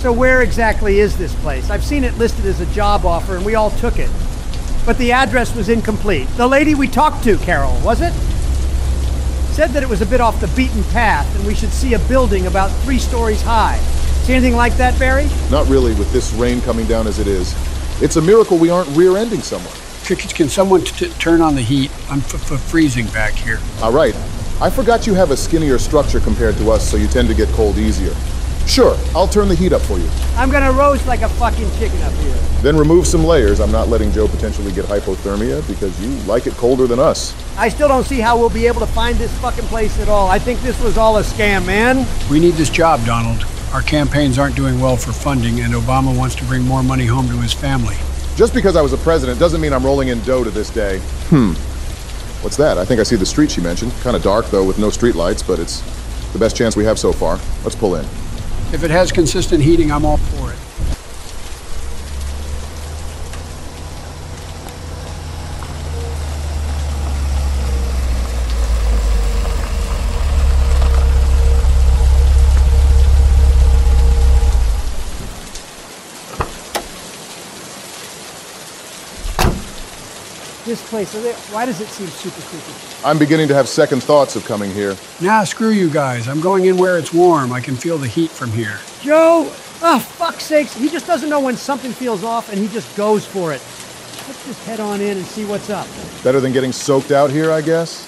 So where exactly is this place? I've seen it listed as a job offer and we all took it. But the address was incomplete. The lady we talked to, Carol, was it? Said that it was a bit off the beaten path and we should see a building about 3 stories high. See anything like that, Barry? Not really, with this rain coming down as it is. It's a miracle we aren't rear-ending someone. Can someone turn on the heat? I'm freezing back here. All right. I forgot you have a skinnier structure compared to us, so you tend to get cold easier. Sure, I'll turn the heat up for you. I'm gonna roast like a fucking chicken up here. Then remove some layers. I'm not letting Joe potentially get hypothermia because you like it colder than us. I still don't see how we'll be able to find this fucking place at all. I think this was all a scam, man. We need this job, Donald. Our campaigns aren't doing well for funding, and Obama wants to bring more money home to his family. Just because I was a president doesn't mean I'm rolling in dough to this day. What's that? I think I see the street she mentioned. Kind of dark, though, with no street lights, but it's the best chance we have so far. Let's pull in. If it has consistent heating, I'm all for it. This place, why does it seem super creepy? I'm beginning to have second thoughts of coming here. Nah, screw you guys. I'm going in where it's warm. I can feel the heat from here. Joe! Oh, fuck's sakes. He just doesn't know when something feels off and he just goes for it. Let's just head on in and see what's up. Better than getting soaked out here, I guess?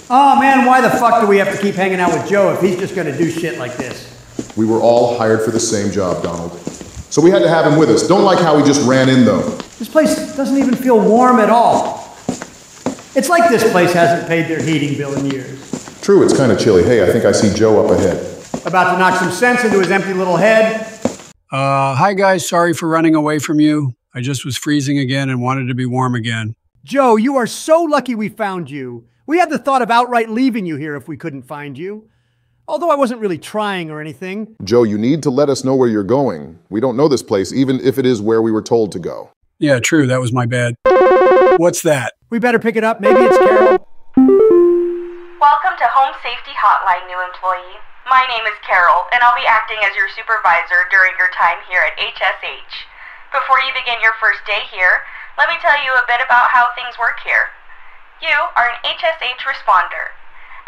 Oh man, why the fuck do we have to keep hanging out with Joe if he's just gonna do shit like this? We were all hired for the same job, Donald. So we had to have him with us. Don't like how he just ran in, though. This place doesn't even feel warm at all. It's like this place hasn't paid their heating bill in years. True, it's kind of chilly. Hey, I think I see Joe up ahead. About to knock some sense into his empty little head. Hi guys, sorry for running away from you. I just was freezing again and wanted to be warm again. Joe, you are so lucky we found you. We had the thought of outright leaving you here if we couldn't find you. Although I wasn't really trying or anything. Joe, you need to let us know where you're going. We don't know this place, even if it is where we were told to go. Yeah, true, that was my bad. What's that? We better pick it up. Maybe it's Carol. Welcome to Home Safety Hotline, new employee. My name is Carol, and I'll be acting as your supervisor during your time here at HSH. Before you begin your first day here, let me tell you a bit about how things work here. You are an HSH responder.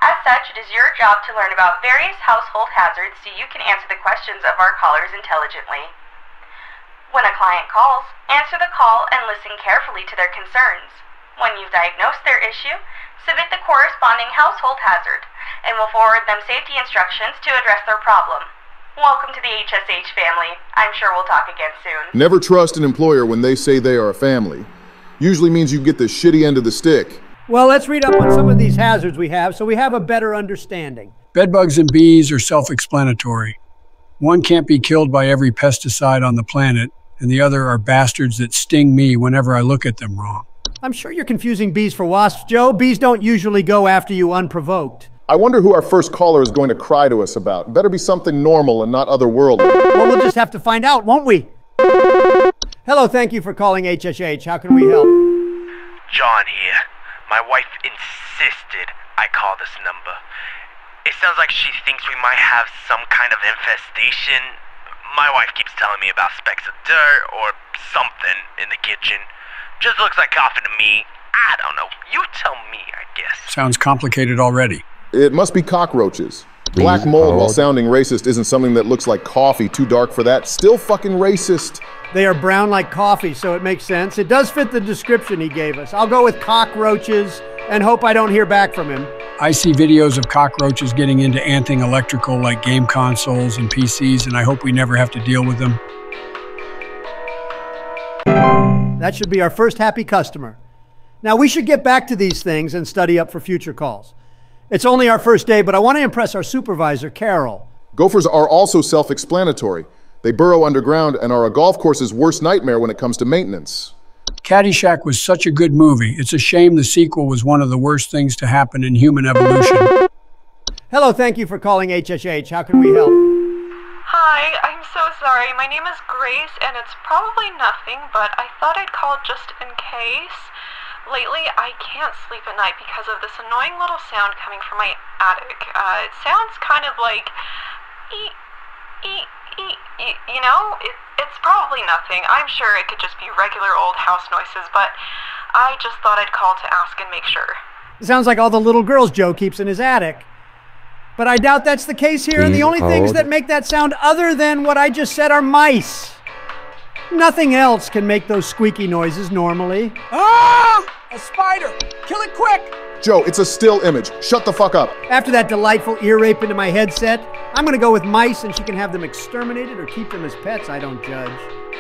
As such, it is your job to learn about various household hazards so you can answer the questions of our callers intelligently. When a client calls, answer the call and listen carefully to their concerns. When you've diagnosed their issue, submit the corresponding household hazard, and we'll forward them safety instructions to address their problem. Welcome to the HSH family. I'm sure we'll talk again soon. Never trust an employer when they say they are a family. Usually means you get the shitty end of the stick. Well, let's read up on some of these hazards we have so we have a better understanding. Bedbugs and bees are self-explanatory. One can't be killed by every pesticide on the planet, and the other are bastards that sting me whenever I look at them wrong. I'm sure you're confusing bees for wasps, Joe. Bees don't usually go after you unprovoked. I wonder who our first caller is going to cry to us about. Better be something normal and not otherworldly. Well, we'll just have to find out, won't we? Hello, thank you for calling HSH. How can we help? John here. My wife insisted I call this number. It sounds like she thinks we might have some kind of infestation. My wife keeps telling me about specks of dirt or something in the kitchen. Just looks like coffee to me. I don't know. You tell me, I guess. Sounds complicated already. It must be cockroaches. Black mold, while sounding racist, isn't something that looks like coffee. Too dark for that. Still fucking racist. They are brown like coffee, so it makes sense. It does fit the description he gave us. I'll go with cockroaches and hope I don't hear back from him. I see videos of cockroaches getting into anything electrical like game consoles and PCs, and I hope we never have to deal with them. That should be our first happy customer. Now, we should get back to these things and study up for future calls. It's only our first day, but I want to impress our supervisor, Carol. Gophers are also self-explanatory. They burrow underground and are a golf course's worst nightmare when it comes to maintenance. Caddyshack was such a good movie. It's a shame the sequel was one of the worst things to happen in human evolution. Hello, thank you for calling HSH. How can we help? Hi, I'm so sorry. My name is Grace, and it's probably nothing, but I thought I'd call just in case. Lately, I can't sleep at night because of this annoying little sound coming from my attic. It sounds kind of like... You know, it's probably nothing. I'm sure it could just be regular old house noises, but I just thought I'd call to ask and make sure. It sounds like all the little girls Joe keeps in his attic. But I doubt that's the case here, and the only things that make that sound other than what I just said are mice. Nothing else can make those squeaky noises normally. Ah! A spider! Kill it quick! Joe, it's a still image. Shut the fuck up. After that delightful ear rape into my headset, I'm gonna go with mice, and she can have them exterminated or keep them as pets. I don't judge.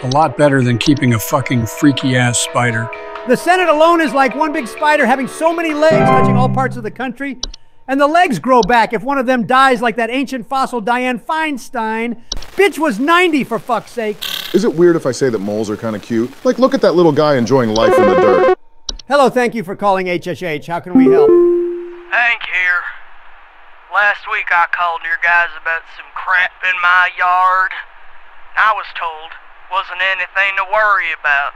A lot better than keeping a fucking freaky-ass spider. The Senate alone is like one big spider having so many legs touching all parts of the country. And the legs grow back if one of them dies like that ancient fossil Dianne Feinstein. Bitch was 90, for fuck's sake. Is it weird if I say that moles are kind of cute? Like, look at that little guy enjoying life in the dirt. Hello, thank you for calling HSH. How can we help? Hank here. Last week I called your guys about some crap in my yard. I was told wasn't anything to worry about.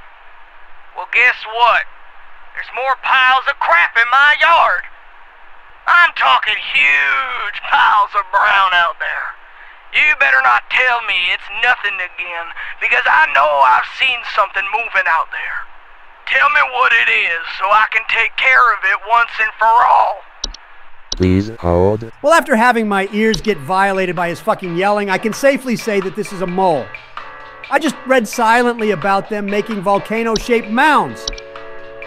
Well, guess what? There's more piles of crap in my yard. I'm talking huge piles of brown out there. You better not tell me it's nothing again, because I know I've seen something moving out there. Tell me what it is so I can take care of it once and for all. Please hold. Well, after having my ears get violated by his fucking yelling, I can safely say that this is a mole. I just read silently about them making volcano-shaped mounds.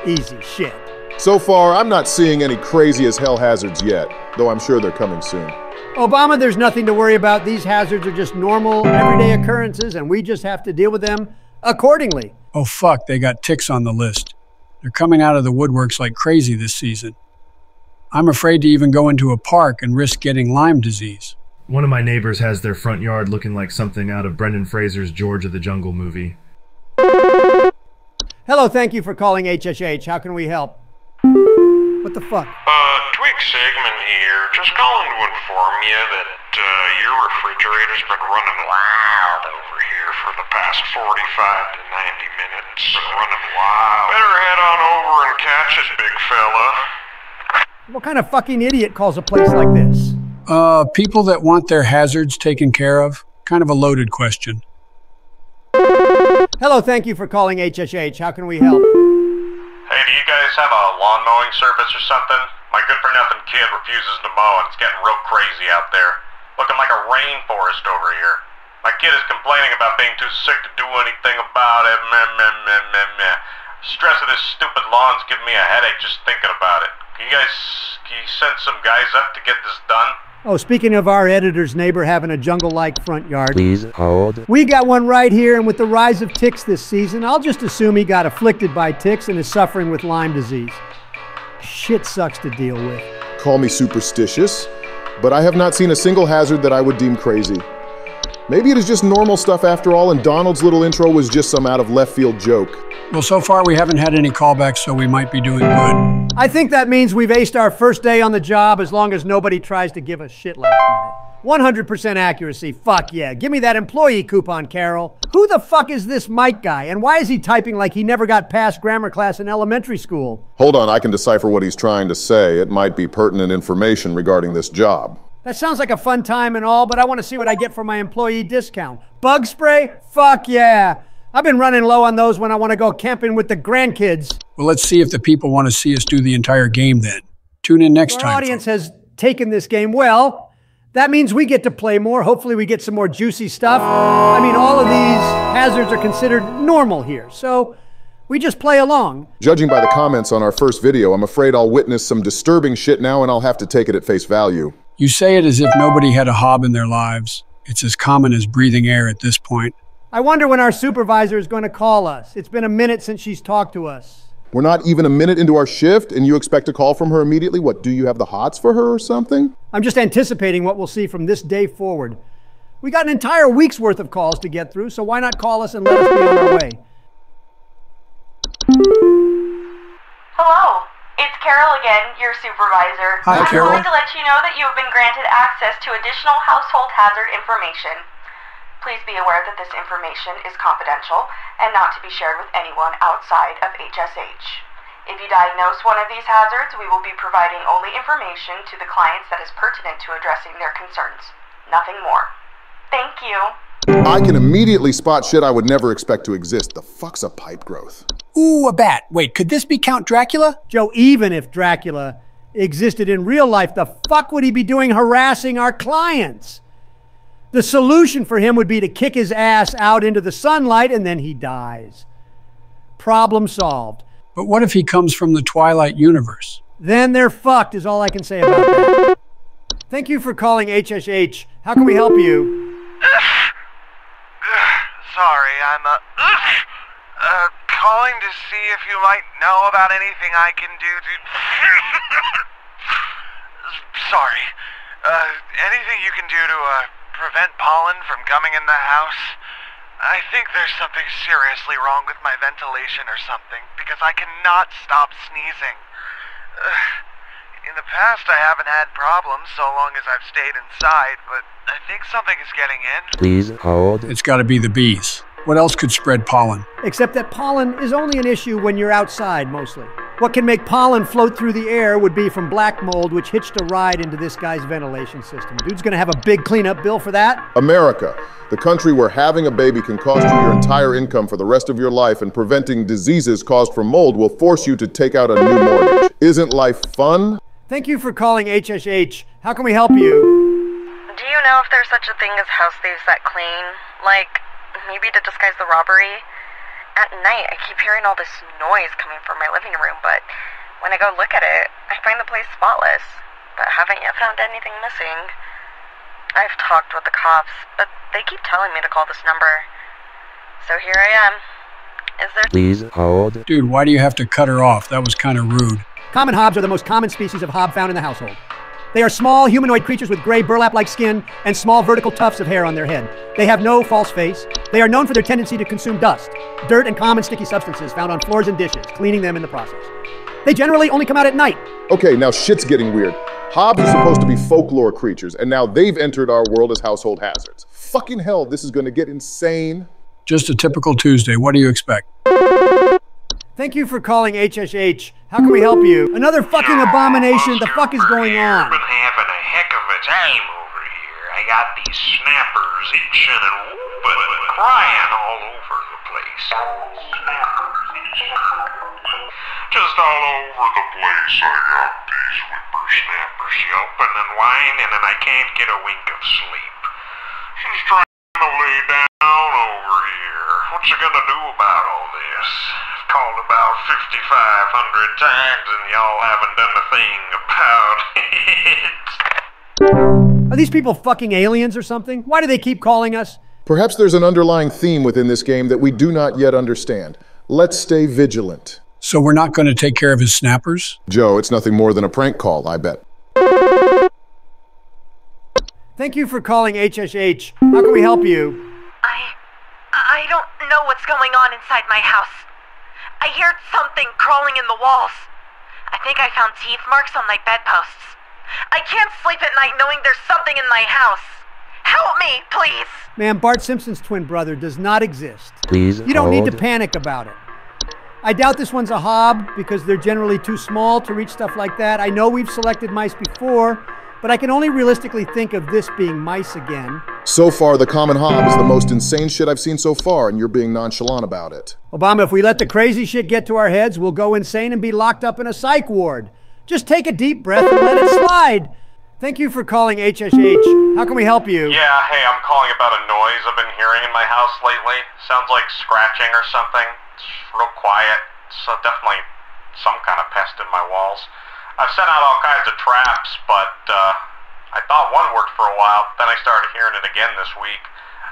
Easy shit. So far, I'm not seeing any crazy as hell hazards yet, though I'm sure they're coming soon. Obama, there's nothing to worry about. These hazards are just normal, everyday occurrences, and we just have to deal with them accordingly. Oh fuck, they got ticks on the list. They're coming out of the woodworks like crazy this season. I'm afraid to even go into a park and risk getting Lyme disease. One of my neighbors has their front yard looking like something out of Brendan Fraser's George of the Jungle movie. Hello, thank you for calling HSH. How can we help? What the fuck? Twig Sigmund here. Just calling to inform you that your refrigerator's been running wild over here for the past 45 to 90 minutes. Been running wild. Better head on over and catch it, big fella. What kind of fucking idiot calls a place like this? People that want their hazards taken care of. Kind of a loaded question. Hello, thank you for calling HSH. How can we help? Hey, do you guys have a lawn mowing service or something? My good-for-nothing kid refuses to mow, and it's getting real crazy out there. Looking like a rainforest over here. My kid is complaining about being too sick to do anything about it. Meh. Stress of this stupid lawn's giving me a headache just thinking about it. Can you send some guys up to get this done? Oh, speaking of our editor's neighbor having a jungle-like front yard. Please hold. We got one right here, and with the rise of ticks this season, I'll just assume he got afflicted by ticks and is suffering with Lyme disease. Shit sucks to deal with. Call me superstitious, but I have not seen a single hazard that I would deem crazy. Maybe it is just normal stuff after all, and Donald's little intro was just some out-of-left-field joke. Well, so far we haven't had any callbacks, so we might be doing good. I think that means we've aced our first day on the job as long as nobody tries to give us shit last minute. 100% accuracy, fuck yeah. Give me that employee coupon, Carol. Who the fuck is this Mike guy, and why is he typing like he never got past grammar class in elementary school? Hold on, I can decipher what he's trying to say. It might be pertinent information regarding this job. That sounds like a fun time and all, but I want to see what I get for my employee discount. Bug spray? Fuck yeah. I've been running low on those when I want to go camping with the grandkids. Well, let's see if the people want to see us do the entire game then. Tune in next time. Our audience has taken this game well. That means we get to play more. Hopefully we get some more juicy stuff. I mean, all of these hazards are considered normal here, so we just play along. Judging by the comments on our first video, I'm afraid I'll witness some disturbing shit now, and I'll have to take it at face value. You say it as if nobody had a hob in their lives. It's as common as breathing air at this point. I wonder when our supervisor is going to call us. It's been a minute since she's talked to us. We're not even a minute into our shift, and you expect a call from her immediately? What, do you have the hots for her or something? I'm just anticipating what we'll see from this day forward. We got an entire week's worth of calls to get through, so why not call us and let us be on our way? Hello, it's Carol again, your supervisor. Hi, Carol. I'm calling to let you know that you have been granted access to additional household hazard information. Please be aware that this information is confidential and not to be shared with anyone outside of HSH. If you diagnose one of these hazards, we will be providing only information to the clients that is pertinent to addressing their concerns. Nothing more. Thank you. I can immediately spot shit I would never expect to exist. The fuck's a pipe growth? Ooh, a bat. Wait, could this be Count Dracula? Joe, even if Dracula existed in real life, the fuck would he be doing harassing our clients? The solution for him would be to kick his ass out into the sunlight and then he dies. Problem solved. But what if he comes from the Twilight universe? Then they're fucked is all I can say about that. Thank you for calling HSH. How can we help you? Sorry, I'm calling to see if you might know about anything I can do to... Sorry. Anything you can do to prevent pollen from coming in the house? I think there's something seriously wrong with my ventilation or something, because I cannot stop sneezing. In the past, I haven't had problems so long as I've stayed inside, but I think something is getting in. Please hold. It's got to be the bees. What else could spread pollen? Except that pollen is only an issue when you're outside, mostly. What can make pollen float through the air would be from black mold, which hitched a ride into this guy's ventilation system. Dude's gonna have a big cleanup bill for that. America, the country where having a baby can cost you your entire income for the rest of your life and preventing diseases caused from mold will force you to take out a new mortgage. Isn't life fun? Thank you for calling HSH. How can we help you? Do you know if there's such a thing as house thieves that clean? Like, maybe to disguise the robbery? At night, I keep hearing all this noise coming from my living room, but when I go look at it, I find the place spotless, but haven't yet found anything missing. I've talked with the cops, but they keep telling me to call this number. So here I am. Is there... Please hold. Dude, why do you have to cut her off? That was kind of rude. Common hobs are the most common species of hob found in the household. They are small humanoid creatures with gray burlap-like skin and small vertical tufts of hair on their head. They have no false face. They are known for their tendency to consume dust, dirt, and common sticky substances found on floors and dishes, cleaning them in the process. They generally only come out at night. Okay, now shit's getting weird. Hobs are supposed to be folklore creatures, and now they've entered our world as household hazards. Fucking hell, this is gonna get insane. Just a typical Tuesday. What do you expect? Thank you for calling HSH. How can we help you? Another fucking abomination. The fuck is going on? I've been having a heck of a time over here. I got these snappers itching and whooping and crying all over the place. Just all over the place I got these whippersnappers yelping and whining and I can't get a wink of sleep. She's trying to lay down over here. What you gonna do about all this? I've called about 5,500 times and y'all haven't done a thing about it. Are these people fucking aliens or something? Why do they keep calling us? Perhaps there's an underlying theme within this game that we do not yet understand. Let's stay vigilant. So we're not going to take care of his snappers? Joe, it's nothing more than a prank call, I bet. Thank you for calling HSH. How can we help you? I don't know what's going on inside my house. I hear something crawling in the walls. I think I found teeth marks on my bedposts. I can't sleep at night knowing there's something in my house. Help me, please. Ma'am, Bart Simpson's twin brother does not exist. Please You don't need to hold. panic about it. I doubt this one's a hob because they're generally too small to reach stuff like that. I know we've selected mice before, but I can only realistically think of this being mice again. So far, the common hob is the most insane shit I've seen so far, and you're being nonchalant about it. Obama, if we let the crazy shit get to our heads, we'll go insane and be locked up in a psych ward. Just take a deep breath and let it slide. Thank you for calling HSH. How can we help you? Yeah, hey, I'm calling about a noise I've been hearing in my house lately. Sounds like scratching or something. It's real quiet. So definitely some kind of pest in my walls. I've sent out all kinds of traps, but I thought one worked for a while. Then I started hearing it again this week.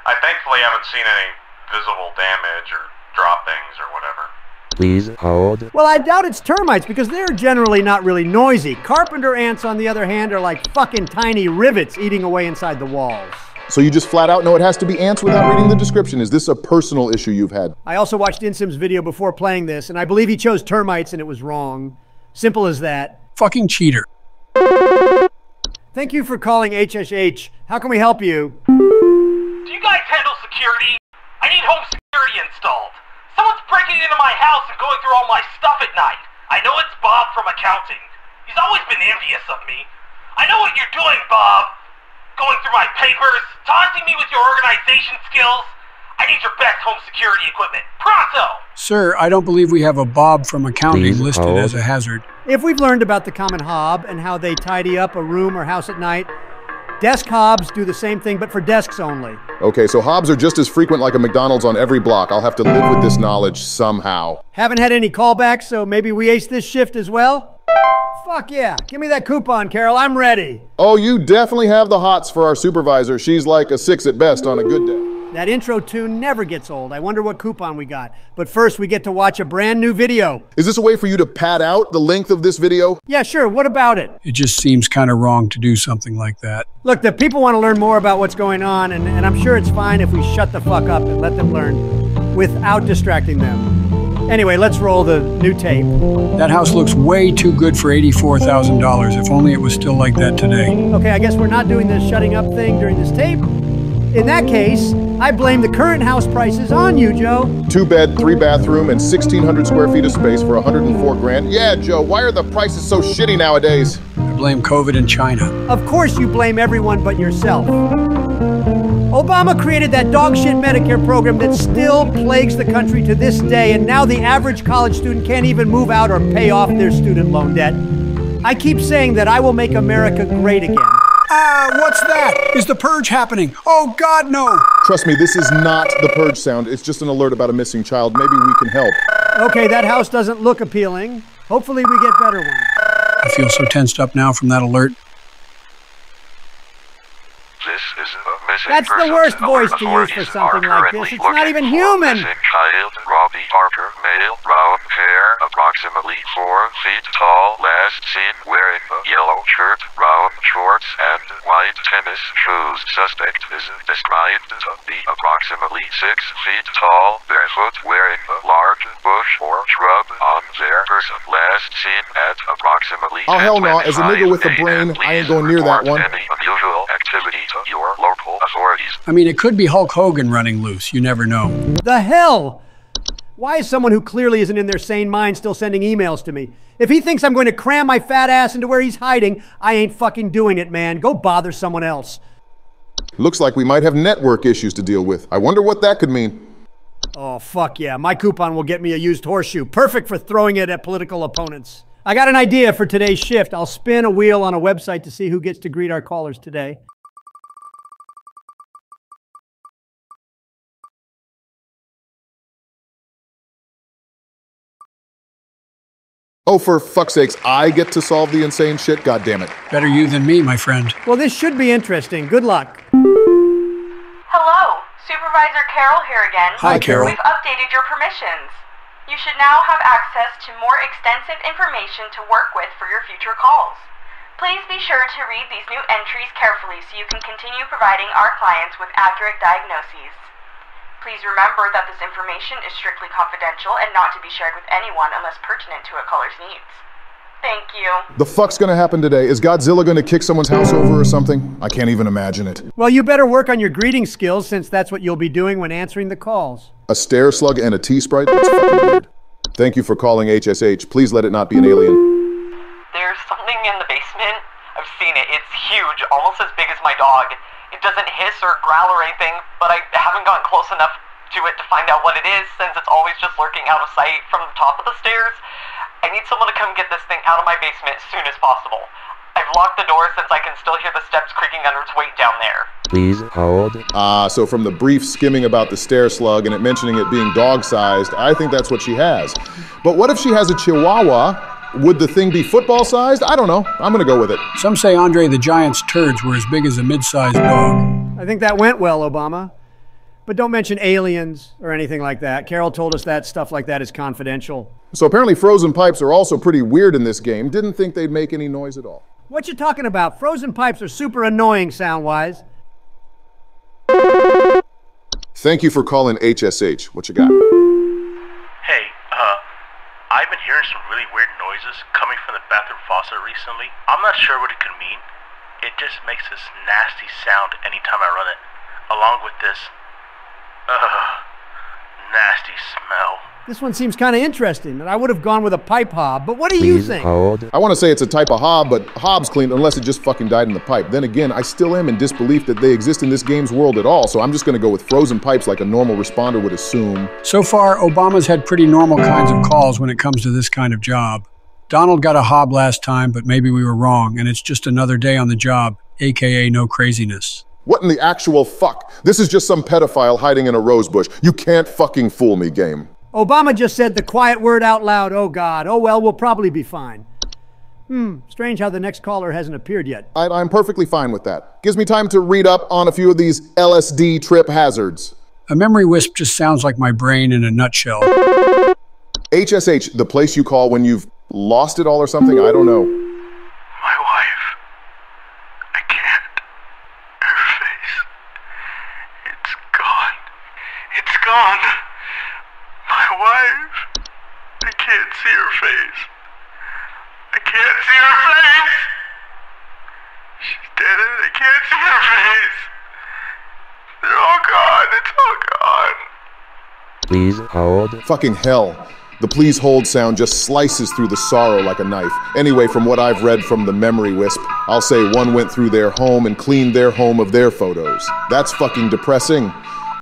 I thankfully haven't seen any visible damage or droppings or whatever. Please hold. Well, I doubt it's termites because they're generally not really noisy. Carpenter ants, on the other hand, are like fucking tiny rivets eating away inside the walls. So you just flat out know it has to be ants without reading the description. Is this a personal issue you've had? I also watched Insim's video before playing this, and I believe he chose termites and it was wrong. Simple as that. Fucking cheater. Thank you for calling HSH. How can we help you? Do you guys handle security? I need home security installed. Someone's breaking into my house and going through all my stuff at night. I know it's Bob from accounting. He's always been envious of me. I know what you're doing, Bob. going through my papers, taunting me with your organization skills. I need your best home security equipment. Pronto! Sir, I don't believe we have a Bob from accounting Please listed hold. as a hazard. If we've learned about the common hob and how they tidy up a room or house at night, desk hobs do the same thing, but for desks only. Okay, so hobs are just as frequent like a McDonald's on every block. I'll have to live with this knowledge somehow. Haven't had any callbacks, so maybe we ace this shift as well? Fuck yeah. Give me that coupon, Carol. I'm ready. Oh, you definitely have the hots for our supervisor. She's like a 6 at best on a good day. That intro tune never gets old. I wonder what coupon we got. But first, we get to watch a brand new video. Is this a way for you to pad out the length of this video? Yeah, sure. What about it? It just seems kind of wrong to do something like that. Look, the people want to learn more about what's going on, and I'm sure it's fine if we shut the fuck up and let them learn without distracting them. Anyway, let's roll the new tape. That house looks way too good for $84,000. If only it was still like that today. Okay, I guess we're not doing this shutting up thing during this tape. In that case, I blame the current house prices on you, Joe. 2-bed, 3-bathroom, and 1,600 square feet of space for 104 grand. Yeah, Joe, why are the prices so shitty nowadays? I blame COVID and China. Of course you blame everyone but yourself. Obama created that dog shit Medicare program that still plagues the country to this day, and now the average college student can't even move out or pay off their student loan debt. I keep saying that I will make America great again. What's that? Is the purge happening? Oh, God, no. Trust me, this is not the purge sound. It's just an alert about a missing child. Maybe we can help. Okay, that house doesn't look appealing. Hopefully we get better ones. I feel so tensed up now from that alert. This is a missing That's person. the worst voice to use Authorities for something are like this. currently It's not looking even for human. Missing child Robbie Parker, male, brown hair, approximately 4 feet tall, last seen wearing a yellow shirt, brown shorts, and white tennis shoes. Suspect is described to be approximately 6 feet tall, barefoot, wearing a large bush or shrub on their person. Last seen at approximately Oh, hell no. As a nigga with a 10:25 brain, a.m. I ain't going near that one. Any unusual activity to your local authorities. I mean, it could be Hulk Hogan running loose. You never know. The hell? Why is someone who clearly isn't in their sane mind still sending emails to me? If he thinks I'm going to cram my fat ass into where he's hiding, I ain't fucking doing it, man. Go bother someone else. Looks like we might have network issues to deal with. I wonder what that could mean. Oh, fuck yeah. My coupon will get me a used horseshoe. Perfect for throwing it at political opponents. I got an idea for today's shift. I'll spin a wheel on a website to see who gets to greet our callers today. Oh, for fuck's sakes, I get to solve the insane shit? God damn it. Better you than me, my friend. Well, this should be interesting. Good luck. Hello, Supervisor Carol here again. Hi, Carol. We've updated your permissions. You should now have access to more extensive information to work with for your future calls. Please be sure to read these new entries carefully so you can continue providing our clients with accurate diagnoses. Please remember that this information is strictly confidential and not to be shared with anyone unless pertinent to a caller's needs. Thank you. The fuck's gonna happen today? Is Godzilla gonna kick someone's house over or something? I can't even imagine it. Well, you better work on your greeting skills since that's what you'll be doing when answering the calls. A stare slug and a T-Sprite? That's fucking weird. Thank you for calling HSH. Please let it not be an alien. There's something in the basement. I've seen it. It's huge, almost as big as my dog. It doesn't hiss or growl or anything, but I haven't gotten close enough to it to find out what it is since it's always just lurking out of sight from the top of the stairs. I need someone to come get this thing out of my basement as soon as possible. I've locked the door since I can still hear the steps creaking under its weight down there. Please hold. So from the brief skimming about the stare slug and it mentioning it being dog-sized, I think that's what she has. But what if she has a chihuahua? Would the thing be football-sized? I don't know. I'm gonna go with it. Some say Andre the Giant's turds were as big as a mid-sized dog. I think that went well, Obama. But don't mention aliens or anything like that. Carol told us that stuff like that is confidential. So apparently frozen pipes are also pretty weird in this game. Didn't think they'd make any noise at all. What you talking about? Frozen pipes are super annoying sound-wise. Thank you for calling HSH. What you got? Hey, I've been hearing some really weird noises coming from the bathroom faucet recently. I'm not sure what it could mean. It just makes this nasty sound anytime I run it, along with this, nasty smell. This one seems kind of interesting, and I would have gone with a pipe hob, but what do you think? Hold. I want to say it's a type of hob, but hob's clean unless it just fucking died in the pipe. Then again, I still am in disbelief that they exist in this game's world at all, so I'm just going to go with frozen pipes like a normal responder would assume. So far, Obama's had pretty normal kinds of calls when it comes to this kind of job. Donald got a hob last time, but maybe we were wrong, and it's just another day on the job, aka no craziness. What in the actual fuck? This is just some pedophile hiding in a rose bush. You can't fucking fool me, game. Obama just said the quiet word out loud, oh God. Oh well, we'll probably be fine. Strange how the next caller hasn't appeared yet. I'm perfectly fine with that. Gives me time to read up on a few of these LSD trip hazards. A memory wisp just sounds like my brain in a nutshell. HSH, the place you call when you've lost it all or something? I don't know. My wife. I can't. Her face. It's gone. It's gone. My wife. I can't see her face. I can't see her face. She's dead and I can't see her face. They're all gone. It's all gone. Please hold. Fucking hell. The please hold sound just slices through the sorrow like a knife. Anyway, from what I've read from the memory wisp, I'll say one went through their home and cleaned their home of their photos. That's fucking depressing.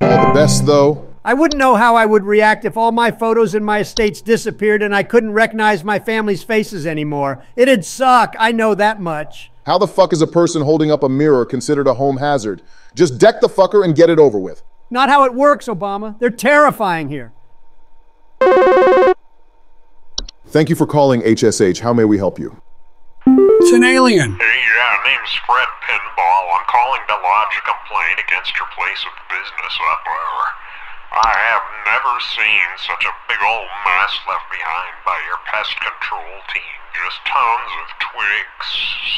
All the best, though. I wouldn't know how I would react if all my photos in my estates disappeared and I couldn't recognize my family's faces anymore. It'd suck, I know that much. How the fuck is a person holding up a mirror considered a home hazard? Just deck the fucker and get it over with. Not how it works, Obama. They're terrifying here. Thank you for calling HSH. How may we help you? It's an alien. Hey, name's Fred Pinball. I'm calling to lodge a complaint against your place of business up there. I have never seen such a big old mess left behind by your pest control team. Just tons of twigs,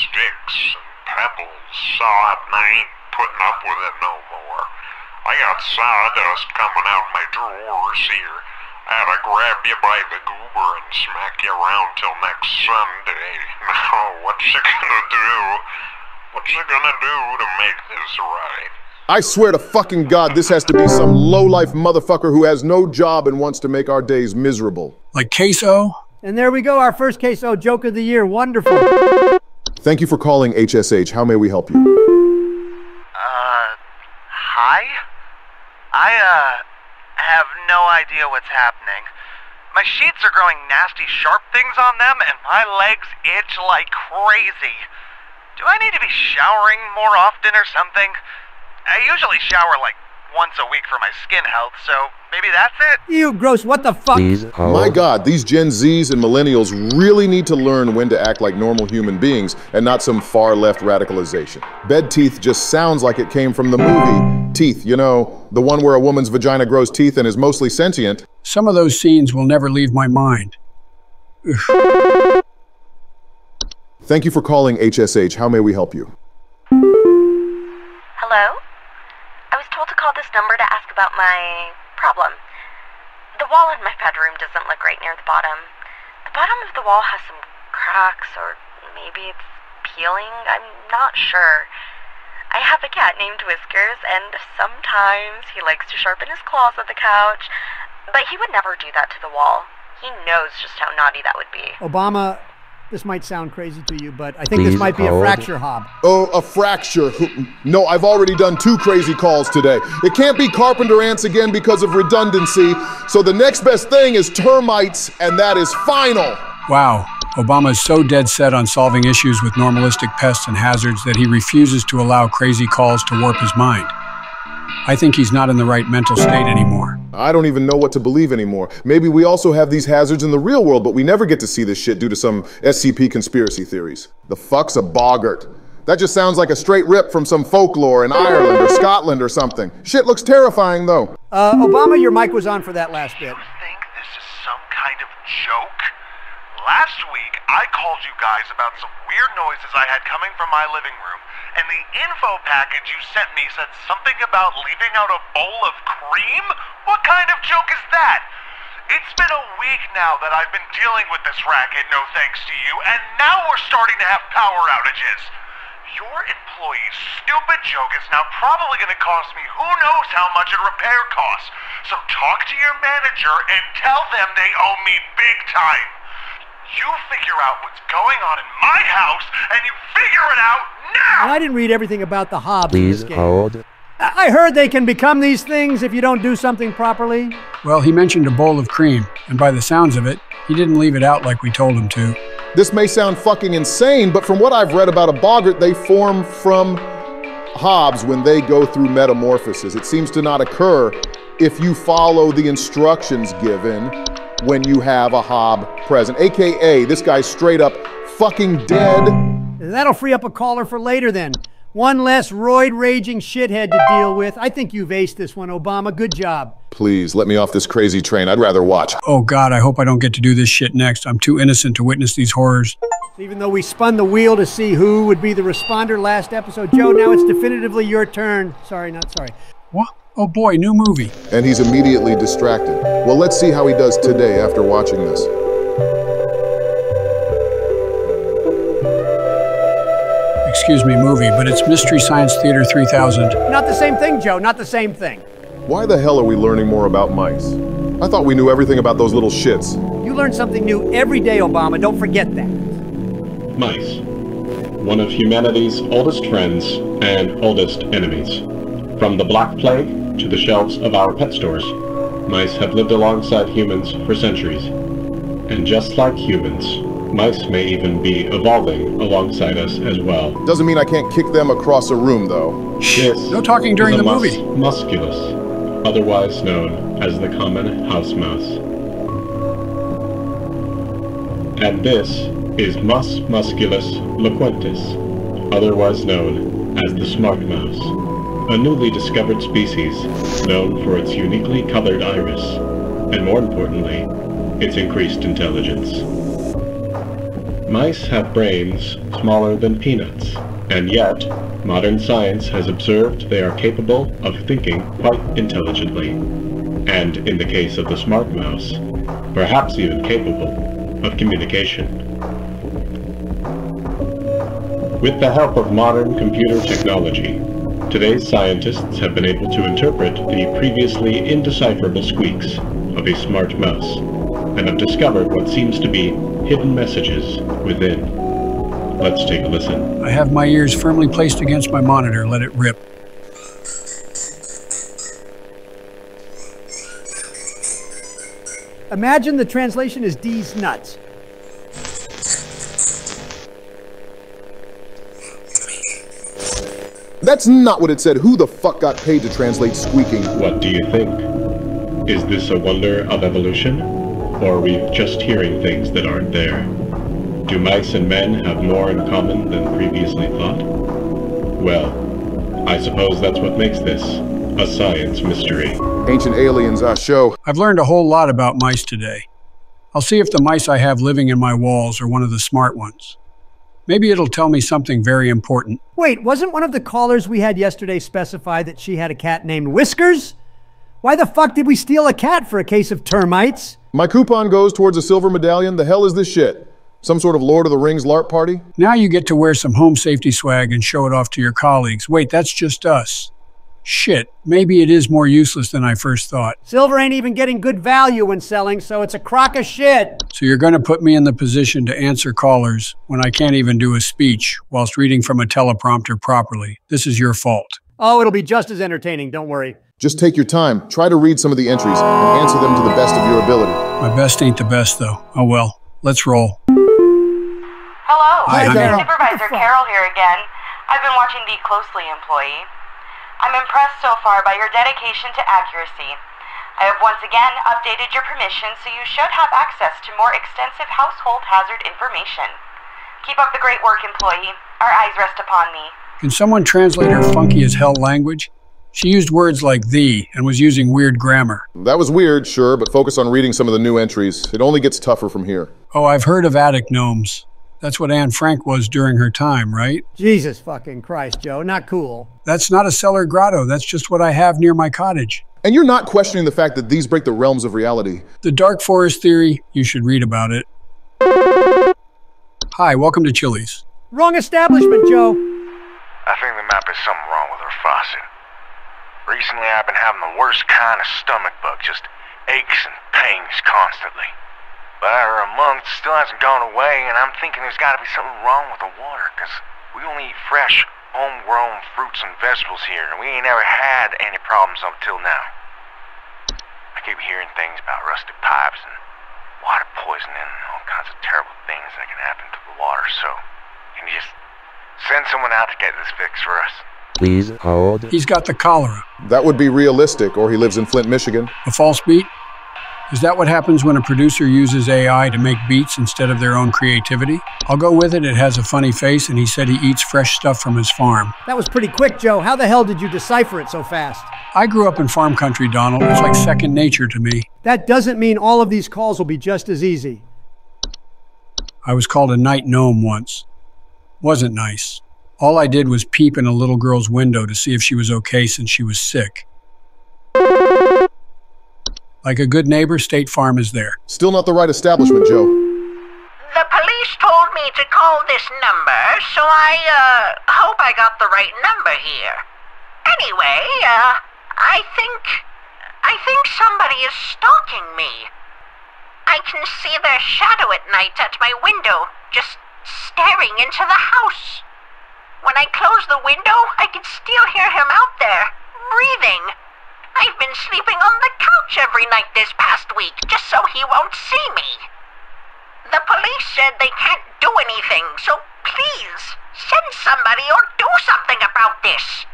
sticks, and pebbles. Sod, and I ain't putting up with it no more. I got sawdust coming out my drawers here. I had to grab you by the goober and smack you around till next Sunday. Now, what's you gonna do? What's you gonna do to make this right? I swear to fucking God, this has to be some low-life motherfucker who has no job and wants to make our days miserable. Like queso? And there we go, our first queso joke of the year. Wonderful. Thank you for calling HSH. How may we help you? Hi? I have no idea what's happening. My sheets are growing nasty sharp things on them and my legs itch like crazy. Do I need to be showering more often or something? I usually shower like once a week for my skin health, so maybe that's it? You gross, what the fuck? Please hold. My God, these Gen Zs and millennials really need to learn when to act like normal human beings and not some far-left radicalization. Bed teeth just sounds like it came from the movie Teeth, you know, the one where a woman's vagina grows teeth and is mostly sentient. Some of those scenes will never leave my mind. Thank you for calling HSH. How may we help you? Hello? I was told to call this number to ask about my problem. The wall in my bedroom doesn't look right near the bottom. The bottom of the wall has some cracks, or maybe it's peeling. I'm not sure. I have a cat named Whiskers, and sometimes he likes to sharpen his claws at the couch, but he would never do that to the wall. He knows just how naughty that would be. Obama, this might sound crazy to you, but I think this might be a fracture hob. Oh, a fracture. No, I've already done 2 crazy calls today. It can't be carpenter ants again because of redundancy, so the next best thing is termites, and that is final. Wow, Obama is so dead set on solving issues with normalistic pests and hazards that he refuses to allow crazy calls to warp his mind. I think he's not in the right mental state anymore. I don't even know what to believe anymore. Maybe we also have these hazards in the real world, but we never get to see this shit due to some SCP conspiracy theories. The fuck's a boggart? That just sounds like a straight rip from some folklore in Ireland or Scotland or something. Shit looks terrifying, though. Obama, your mic was on for that last bit. You think this is some kind of joke? Last week, I called you guys about some weird noises I had coming from my living room, and the info package you sent me said something about leaving out a bowl of cream? What kind of joke is that? It's been a week now that I've been dealing with this racket, no thanks to you, and now we're starting to have power outages. Your employee's stupid joke is now probably going to cost me who knows how much in repair costs. So talk to your manager and tell them they owe me big time. You figure out what's going on in my house, and you figure it out now! And I didn't read everything about the Hobbs in Please this game. hold. I heard they can become these things if you don't do something properly. Well, he mentioned a bowl of cream, and by the sounds of it, he didn't leave it out like we told him to. This may sound fucking insane, but from what I've read about a boggart, they form from Hobbs when they go through metamorphosis. It seems to not occur if you follow the instructions given when you have a Hob present. AKA, this guy's straight up fucking dead. That'll free up a caller for later then. One less roid-raging shithead to deal with. I think you've aced this one, Obama. Good job. Please, let me off this crazy train. I'd rather watch. Oh God, I hope I don't get to do this shit next. I'm too innocent to witness these horrors. Even though we spun the wheel to see who would be the responder last episode, Joe, now it's definitively your turn. Sorry, not sorry. What? Oh boy, new movie. And he's immediately distracted. Well, let's see how he does today after watching this. Excuse me, movie, but it's Mystery Science Theater 3000. Not the same thing, Joe, not the same thing. Why the hell are we learning more about mice? I thought we knew everything about those little shits. You learn something new every day, Obama. Don't forget that. Mice. One of humanity's oldest friends and oldest enemies. From the Black Plague to the shelves of our pet stores, mice have lived alongside humans for centuries. And just like humans, mice may even be evolving alongside us as well. Doesn't mean I can't kick them across a room, though. This No talking during is the a movie. musculus, otherwise known as the common house mouse. And this is Mus musculus loquentis, otherwise known as the smart mouse, a newly discovered species known for its uniquely colored iris, and more importantly, its increased intelligence. Mice have brains smaller than peanuts, and yet, modern science has observed they are capable of thinking quite intelligently, and in the case of the smart mouse, perhaps even capable of communication. With the help of modern computer technology, today's scientists have been able to interpret the previously indecipherable squeaks of a smart mouse, and have discovered what seems to be hidden messages within. Let's take a listen. I have my ears firmly placed against my monitor. Let it rip. Imagine the translation is D's nuts. That's not what it said. Who the fuck got paid to translate squeaking? What do you think? Is this a wonder of evolution? Or are we just hearing things that aren't there? Do mice and men have more in common than previously thought? Well, I suppose that's what makes this a science mystery. Ancient Aliens, show. I've learned a whole lot about mice today. I'll see if the mice I have living in my walls are one of the smart ones. Maybe it'll tell me something very important. Wait, wasn't one of the callers we had yesterday specify that she had a cat named Whiskers? Why the fuck did we steal a cat for a case of termites? My coupon goes towards a silver medallion. The hell is this shit? Some sort of Lord of the Rings LARP party? Now you get to wear some home safety swag and show it off to your colleagues. Wait, that's just us. Shit, maybe it is more useless than I first thought. Silver ain't even getting good value when selling, so it's a crock of shit. So you're going to put me in the position to answer callers when I can't even do a speech whilst reading from a teleprompter properly. This is your fault. Oh, it'll be just as entertaining, don't worry. Just take your time. Try to read some of the entries and answer them to the best of your ability. My best ain't the best, though. Oh well, let's roll. Hello, Hi, Carol. Supervisor Carol here again. I've been watching the closely, employee. I'm impressed so far by your dedication to accuracy. I have once again updated your permissions, so you should have access to more extensive household hazard information. Keep up the great work, employee. Our eyes rest upon me. Can someone translate her funky as hell language? She used words like "thee" and was using weird grammar. That was weird, sure, but focus on reading some of the new entries. It only gets tougher from here. Oh, I've heard of attic gnomes. That's what Anne Frank was during her time, right? Jesus fucking Christ, Joe. Not cool. That's not a cellar grotto. That's just what I have near my cottage. And you're not questioning the fact that these break the realms of reality. The Dark Forest Theory, you should read about it. Hi, welcome to Chili's. Wrong establishment, Joe. I think there might be something wrong with her faucet. Recently I've been having the worst kind of stomach bug, just aches and pains constantly. But after a month, it still hasn't gone away, and I'm thinking there's gotta be something wrong with the water, 'cause we only eat fresh, homegrown fruits and vegetables here, and we ain't ever had any problems up till now. I keep hearing things about rusted pipes and water poisoning and all kinds of terrible things that can happen to the water, so can you just send someone out to get this fixed for us? Please hold. He's got the cholera. That would be realistic, or he lives in Flint, Michigan. A false beat? Is that what happens when a producer uses AI to make beats instead of their own creativity? I'll go with it. It has a funny face, and he said he eats fresh stuff from his farm. That was pretty quick, Joe. How the hell did you decipher it so fast? I grew up in farm country, Donald. It's like second nature to me. That doesn't mean all of these calls will be just as easy. I was called a night gnome once. Wasn't nice. All I did was peep in a little girl's window to see if she was okay since she was sick. Like a good neighbor, State Farm is there. Still not the right establishment, Joe. The police told me to call this number, so I hope I got the right number here. Anyway, I think somebody is stalking me. I can see their shadow at night at my window, just staring into the house. When I close the window, I can still hear him out there, breathing. I've been sleeping on the couch every night this past week, just so he won't see me. The police said they can't do anything, so please, send somebody or do something about this.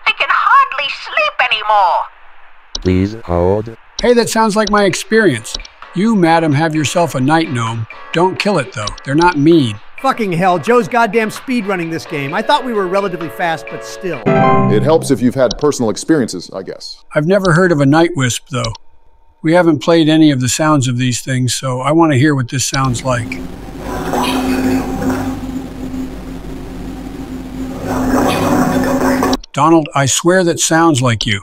I can hardly sleep anymore. Please hold. Hey, that sounds like my experience. You, madam, have yourself a night gnome. Don't kill it, though. They're not mean. Fucking hell, Joe's goddamn speedrunning this game. I thought we were relatively fast, but still. It helps if you've had personal experiences, I guess. I've never heard of a night wisp, though. We haven't played any of the sounds of these things, so I want to hear what this sounds like. Donald, I swear that sounds like you.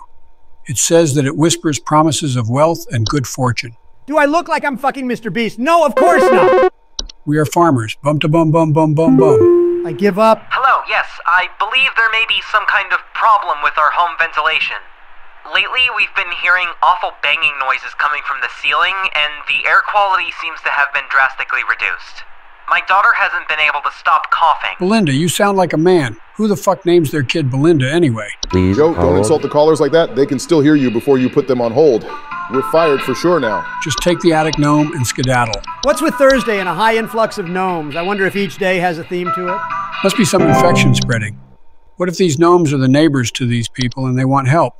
It says that it whispers promises of wealth and good fortune. Do I look like I'm fucking Mr. Beast? No, of course not! We are farmers. Bum-to-bum-bum-bum-bum-bum. I give up. Hello, yes, I believe there may be some kind of problem with our home ventilation. Lately, we've been hearing awful banging noises coming from the ceiling, and the air quality seems to have been drastically reduced. My daughter hasn't been able to stop coughing. Belinda, you sound like a man. Who the fuck names their kid Belinda anyway? Please Joe, hold. don't insult the callers like that. They can still hear you before you put them on hold. We're fired for sure now. Just take the attic gnome and skedaddle. What's with Thursday and a high influx of gnomes? I wonder if each day has a theme to it. Must be some infection spreading. What if these gnomes are the neighbors to these people and they want help?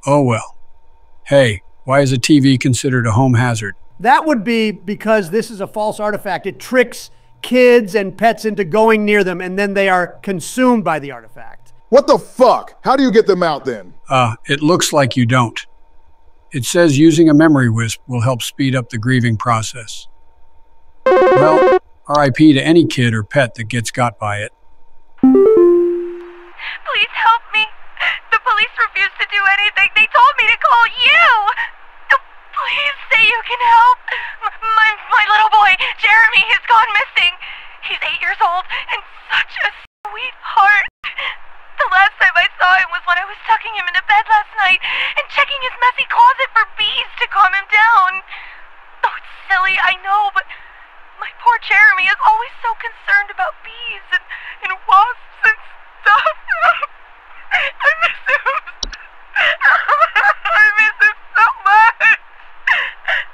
Oh well. Hey, why is a TV considered a home hazard? That would be because this is a false artifact. It tricks kids and pets into going near them, and then they are consumed by the artifact. What the fuck? How do you get them out then? It looks like you don't. It says using a memory wisp will help speed up the grieving process. Well, RIP to any kid or pet that gets got by it. Please help me. The police refuse to do anything. They told me to call you. Please say you can help. My little boy, Jeremy, has gone missing. He's 8 years old and such a sweetheart. The last time I saw him was when I was tucking him into bed last night and checking his messy closet for bees to calm him down. Oh, it's silly, I know, but my poor Jeremy is always so concerned about bees and wasps and stuff. I miss him. I miss him so much.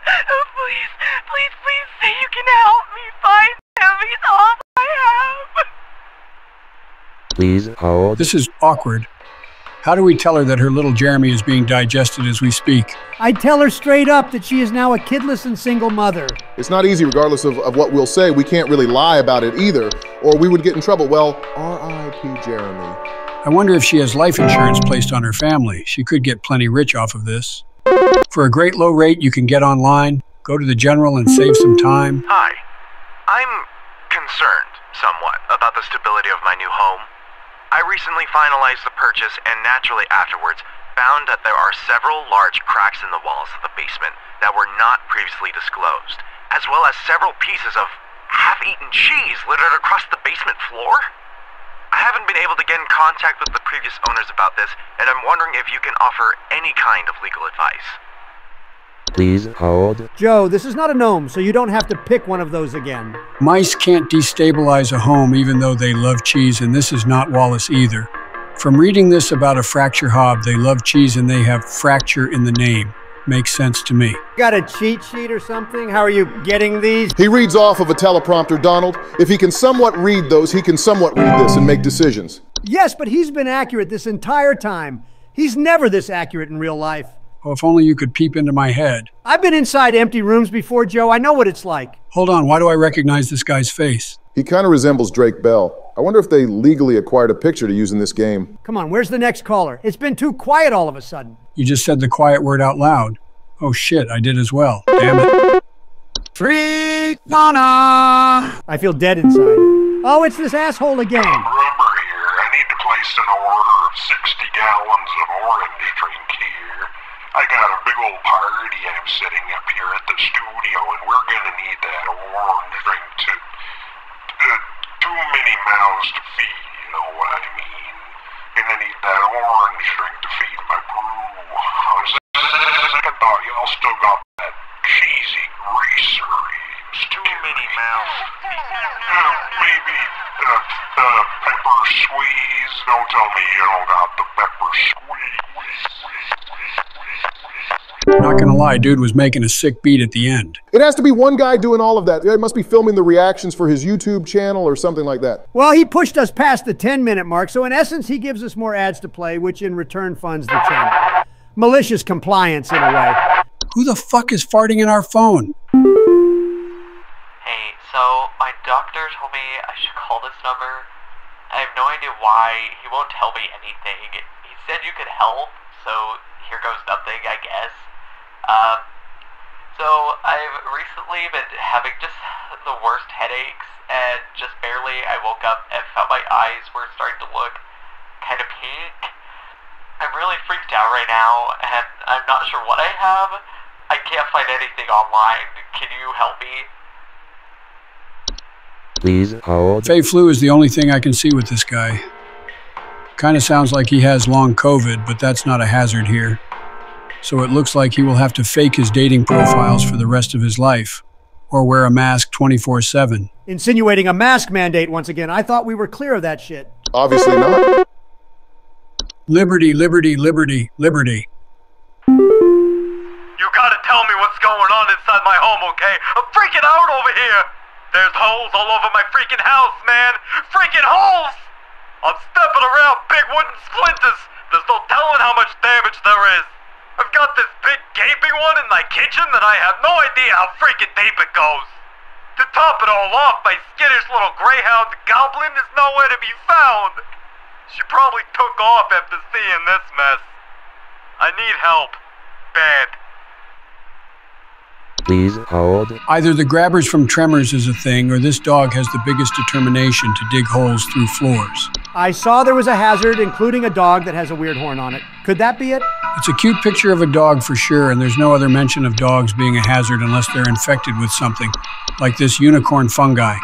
Oh, please say you can help me find him. He's all I have. Please hold. This is awkward. How do we tell her that her little Jeremy is being digested as we speak? I'd tell her straight up that she is now a kidless and single mother. It's not easy regardless of what we'll say. We can't really lie about it either, or we would get in trouble. Well, R.I.P. Jeremy. I wonder if she has life insurance placed on her family. She could get plenty rich off of this. For a great low rate you can get online, go to the General and save some time. Hi. I'm concerned somewhat about the stability of my new home. I recently finalized the purchase and naturally afterwards found that there are several large cracks in the walls of the basement that were not previously disclosed, as well as several pieces of half-eaten cheese littered across the basement floor. I haven't been able to get in contact with the previous owners about this, and I'm wondering if you can offer any kind of legal advice. Please hold. Joe, this is not a gnome, so you don't have to pick one of those again. Mice can't destabilize a home even though they love cheese, and this is not Wallace either. From reading this about a fracture hob, they love cheese and they have fracture in the name. Makes sense to me. Got a cheat sheet or something? How are you getting these? He reads off of a teleprompter, Donald. If he can somewhat read those, he can somewhat read this and make decisions. Yes, but he's been accurate this entire time. He's never this accurate in real life. Oh, if only you could peep into my head. I've been inside empty rooms before, Joe. I know what it's like. Hold on, why do I recognize this guy's face? He kind of resembles Drake Bell. I wonder if they legally acquired a picture to use in this game. Come on, where's the next caller? It's been too quiet all of a sudden. You just said the quiet word out loud. Oh shit, I did as well. Damn it. Freak Donna! I feel dead inside. Oh, it's this asshole again. Rubber here. I need to place an order of 60 gallons of orange drink here. I got a big old party I'm setting up here at the studio, and we're gonna need that orange drink to... too many mouths to feed, you know what I mean? Gonna need that orange drink to feed my crew. I thought y'all still got that cheesy greaser. Too many mouths. Maybe pepper squeeze. Don't tell me you don't got the pepper squeeze. Not gonna lie, dude was making a sick beat at the end. It has to be one guy doing all of that. It must be filming the reactions for his YouTube channel or something like that. Well, he pushed us past the 10-minute mark, so in essence, he gives us more ads to play, which in return funds the channel. Malicious compliance, in a way. Who the fuck is farting in our phone? Hey, so my doctor told me I should call this number. I have no idea why. He won't tell me anything. He said you could help, so here goes nothing, I guess. So I've recently been having just the worst headaches, and just barely I woke up and felt my eyes were starting to look kind of pink. I'm really freaked out right now, and I'm not sure what I have. I can't find anything online. Can you help me? Please hold. Fey flu is the only thing I can see with this guy. Kinda sounds like he has long COVID, but that's not a hazard here. So it looks like he will have to fake his dating profiles for the rest of his life. Or wear a mask 24/7. Insinuating a mask mandate once again. I thought we were clear of that shit. Obviously not. Liberty, liberty, liberty, liberty. You gotta tell me what's going on inside my home, okay? I'm freaking out over here! There's holes all over my freaking house, man! Freaking holes! I'm stepping around big wooden splinters! There's no telling how much damage there is! I've got this big gaping one in my kitchen that I have no idea how freaking deep it goes! To top it all off, my skittish little greyhound goblin is nowhere to be found! She probably took off after seeing this mess. I need help. Bad. Please hold. Either the grabbers from Tremors is a thing, or this dog has the biggest determination to dig holes through floors. I saw there was a hazard, including a dog that has a weird horn on it. Could that be it? It's a cute picture of a dog for sure, and there's no other mention of dogs being a hazard unless they're infected with something, like this unicorn fungi.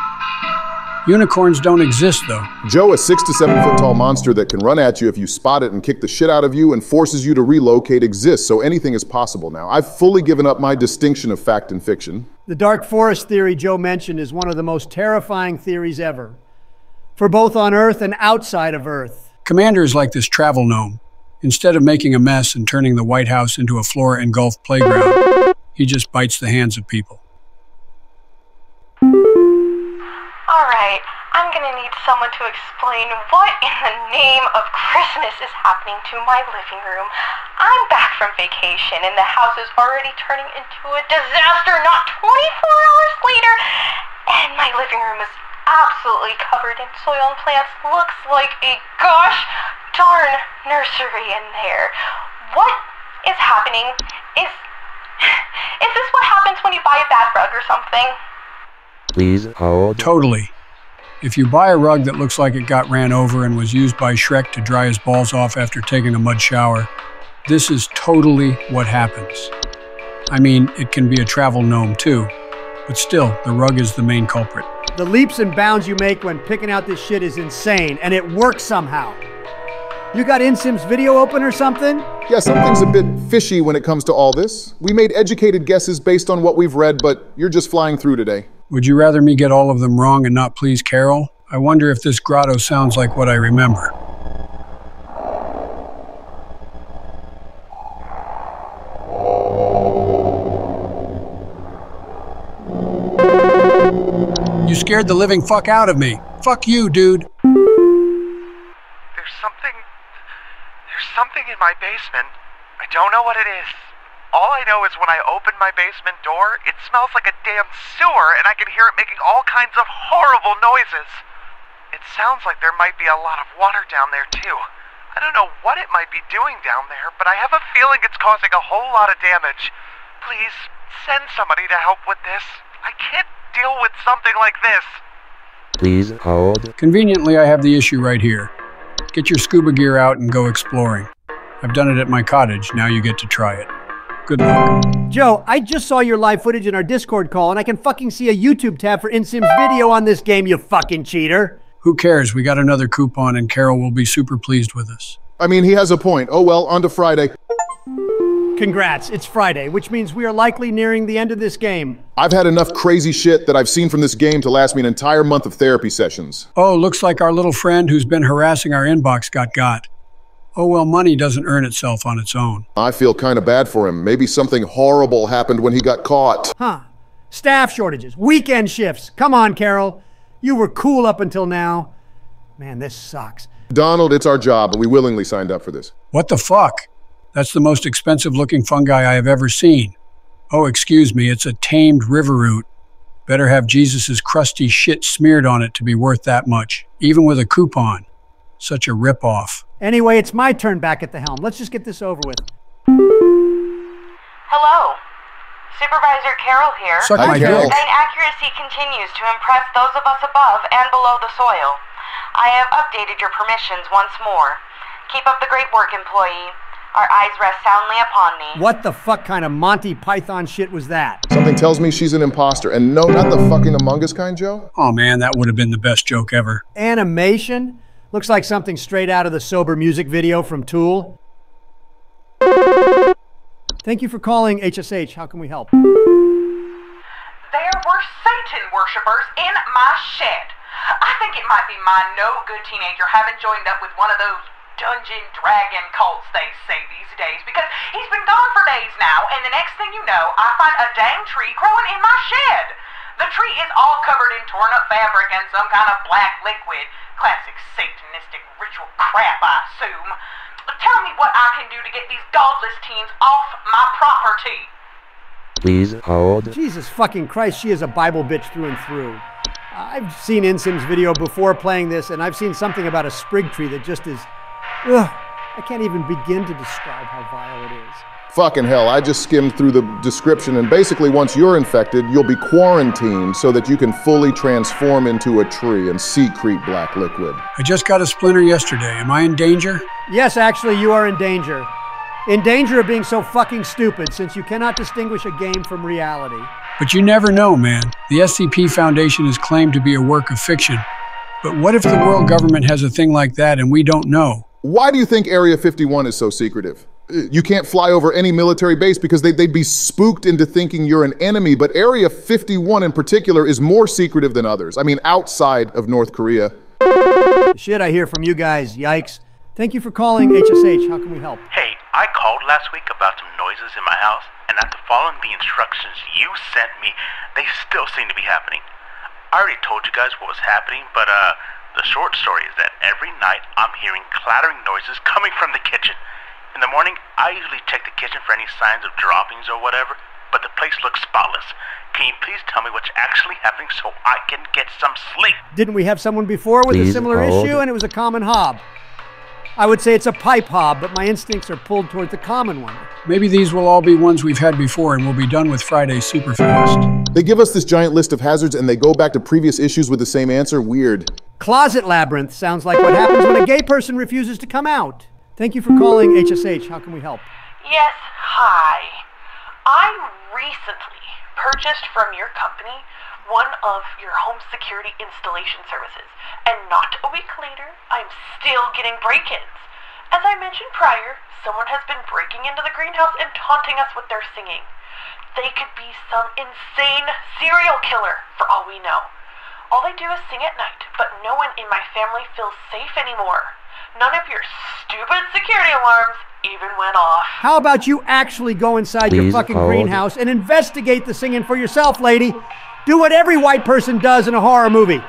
Unicorns don't exist, though. Joe, a 6 to 7 foot tall monster that can run at you if you spot it and kick the shit out of you and forces you to relocate exists, so anything is possible now. I've fully given up my distinction of fact and fiction. The dark forest theory Joe mentioned is one of the most terrifying theories ever, for both on Earth and outside of Earth. Commander is like this travel gnome. Instead of making a mess and turning the White House into a flora-engulfed playground, he just bites the hands of people. Alright, I'm gonna need someone to explain what in the name of Christmas is happening to my living room. I'm back from vacation and the house is already turning into a disaster not 24 hours later, and my living room is absolutely covered in soil and plants. Looks like a gosh darn nursery in there. What is happening? Is this what happens when you buy a bad rug or something? Please hold. Totally. If you buy a rug that looks like it got ran over and was used by Shrek to dry his balls off after taking a mud shower, this is totally what happens. I mean, it can be a travel gnome too, but still, the rug is the main culprit. The leaps and bounds you make when picking out this shit is insane, and it works somehow. You got InSim's video open or something? Yeah, something's a bit fishy when it comes to all this. We made educated guesses based on what we've read, but you're just flying through today. Would you rather me get all of them wrong and not please Carol? I wonder if this grotto sounds like what I remember. You scared the living fuck out of me. Fuck you, dude. There's something in my basement. I don't know what it is. All I know is when I open my basement door, it smells like a damn sewer, and I can hear it making all kinds of horrible noises. It sounds like there might be a lot of water down there, too. I don't know what it might be doing down there, but I have a feeling it's causing a whole lot of damage. Please, send somebody to help with this. I can't deal with something like this. Please hold. Conveniently, I have the issue right here. Get your scuba gear out and go exploring. I've done it at my cottage, now you get to try it. Good luck. Joe, I just saw your live footage in our Discord call, and I can fucking see a YouTube tab for InSim's video on this game, you fucking cheater. Who cares? We got another coupon and Carol will be super pleased with us. I mean, he has a point. Oh well, on to Friday. Congrats, it's Friday, which means we are likely nearing the end of this game. I've had enough crazy shit that I've seen from this game to last me an entire month of therapy sessions. Oh, looks like our little friend who's been harassing our inbox got. Oh well, money doesn't earn itself on its own. I feel kind of bad for him. Maybe something horrible happened when he got caught. Huh. Staff shortages, weekend shifts. Come on, Carol. You were cool up until now. Man, this sucks. Donald, it's our job, and we willingly signed up for this. What the fuck? That's the most expensive looking fungi I have ever seen. Oh, excuse me, it's a tamed river root. Better have Jesus's crusty shit smeared on it to be worth that much, even with a coupon. Such a rip-off. Anyway, it's my turn back at the helm. Let's just get this over with. Hello. Supervisor Carol here. Suck my dick. Accuracy continues to impress those of us above and below the soil. I have updated your permissions once more. Keep up the great work, employee. Our eyes rest soundly upon thee. What the fuck kind of Monty Python shit was that? Something tells me she's an imposter. And no, not the fucking Among Us kind, Joe. Oh man, that would have been the best joke ever. Animation? Looks like something straight out of the Sober music video from Tool. Thank you for calling HSH. How can we help? There were Satan worshippers in my shed. I think it might be my no-good teenager having joined up with one of those dungeon dragon cults they say these days, because he's been gone for days now, and the next thing you know, I find a dang tree growing in my shed. The tree is all covered in torn-up fabric and some kind of black liquid. Classic satanistic ritual crap, I assume. Tell me what I can do to get these godless teens off my property. Please hold. Jesus fucking Christ, she is a Bible bitch through and through. I've seen InSim's video before playing this, and I've seen something about a sprig tree that just is... Ugh, I can't even begin to describe how vile it is. Fucking hell, I just skimmed through the description, and basically once you're infected, you'll be quarantined so that you can fully transform into a tree and secrete black liquid. I just got a splinter yesterday. Am I in danger? Yes, actually, you are in danger. In danger of being so fucking stupid, since you cannot distinguish a game from reality. But you never know, man. The SCP Foundation is claimed to be a work of fiction. But what if the world government has a thing like that and we don't know? Why do you think Area 51 is so secretive? You can't fly over any military base because they'd be spooked into thinking you're an enemy, but Area 51 in particular is more secretive than others. I mean, outside of North Korea. The shit I hear from you guys, yikes. Thank you for calling HSH. How can we help? Hey, I called last week about some noises in my house, and after following the instructions you sent me, they still seem to be happening. I already told you guys what was happening, but the short story is that every night I'm hearing clattering noises coming from the kitchen. In the morning, I usually check the kitchen for any signs of droppings or whatever, but the place looks spotless. Can you please tell me what's actually happening so I can get some sleep? Didn't we have someone before with a similar issue, and it was a common hob? I would say it's a pipe hob, but my instincts are pulled toward the common one. Maybe these will all be ones we've had before and we'll be done with Friday super fast. They give us this giant list of hazards and they go back to previous issues with the same answer. Weird. Closet labyrinth sounds like what happens when a gay person refuses to come out. Thank you for calling HSH. How can we help? Yes, hi. I recently purchased from your company one of your home security installation services. And not a week later, I'm still getting break-ins. As I mentioned prior, someone has been breaking into the greenhouse and taunting us with their singing. They could be some insane serial killer, for all we know. All they do is sing at night, but no one in my family feels safe anymore. None of your stupid security alarms even went off. How about you actually go inside your fucking greenhouse and investigate the singing for yourself, lady? Do what every white person does in a horror movie.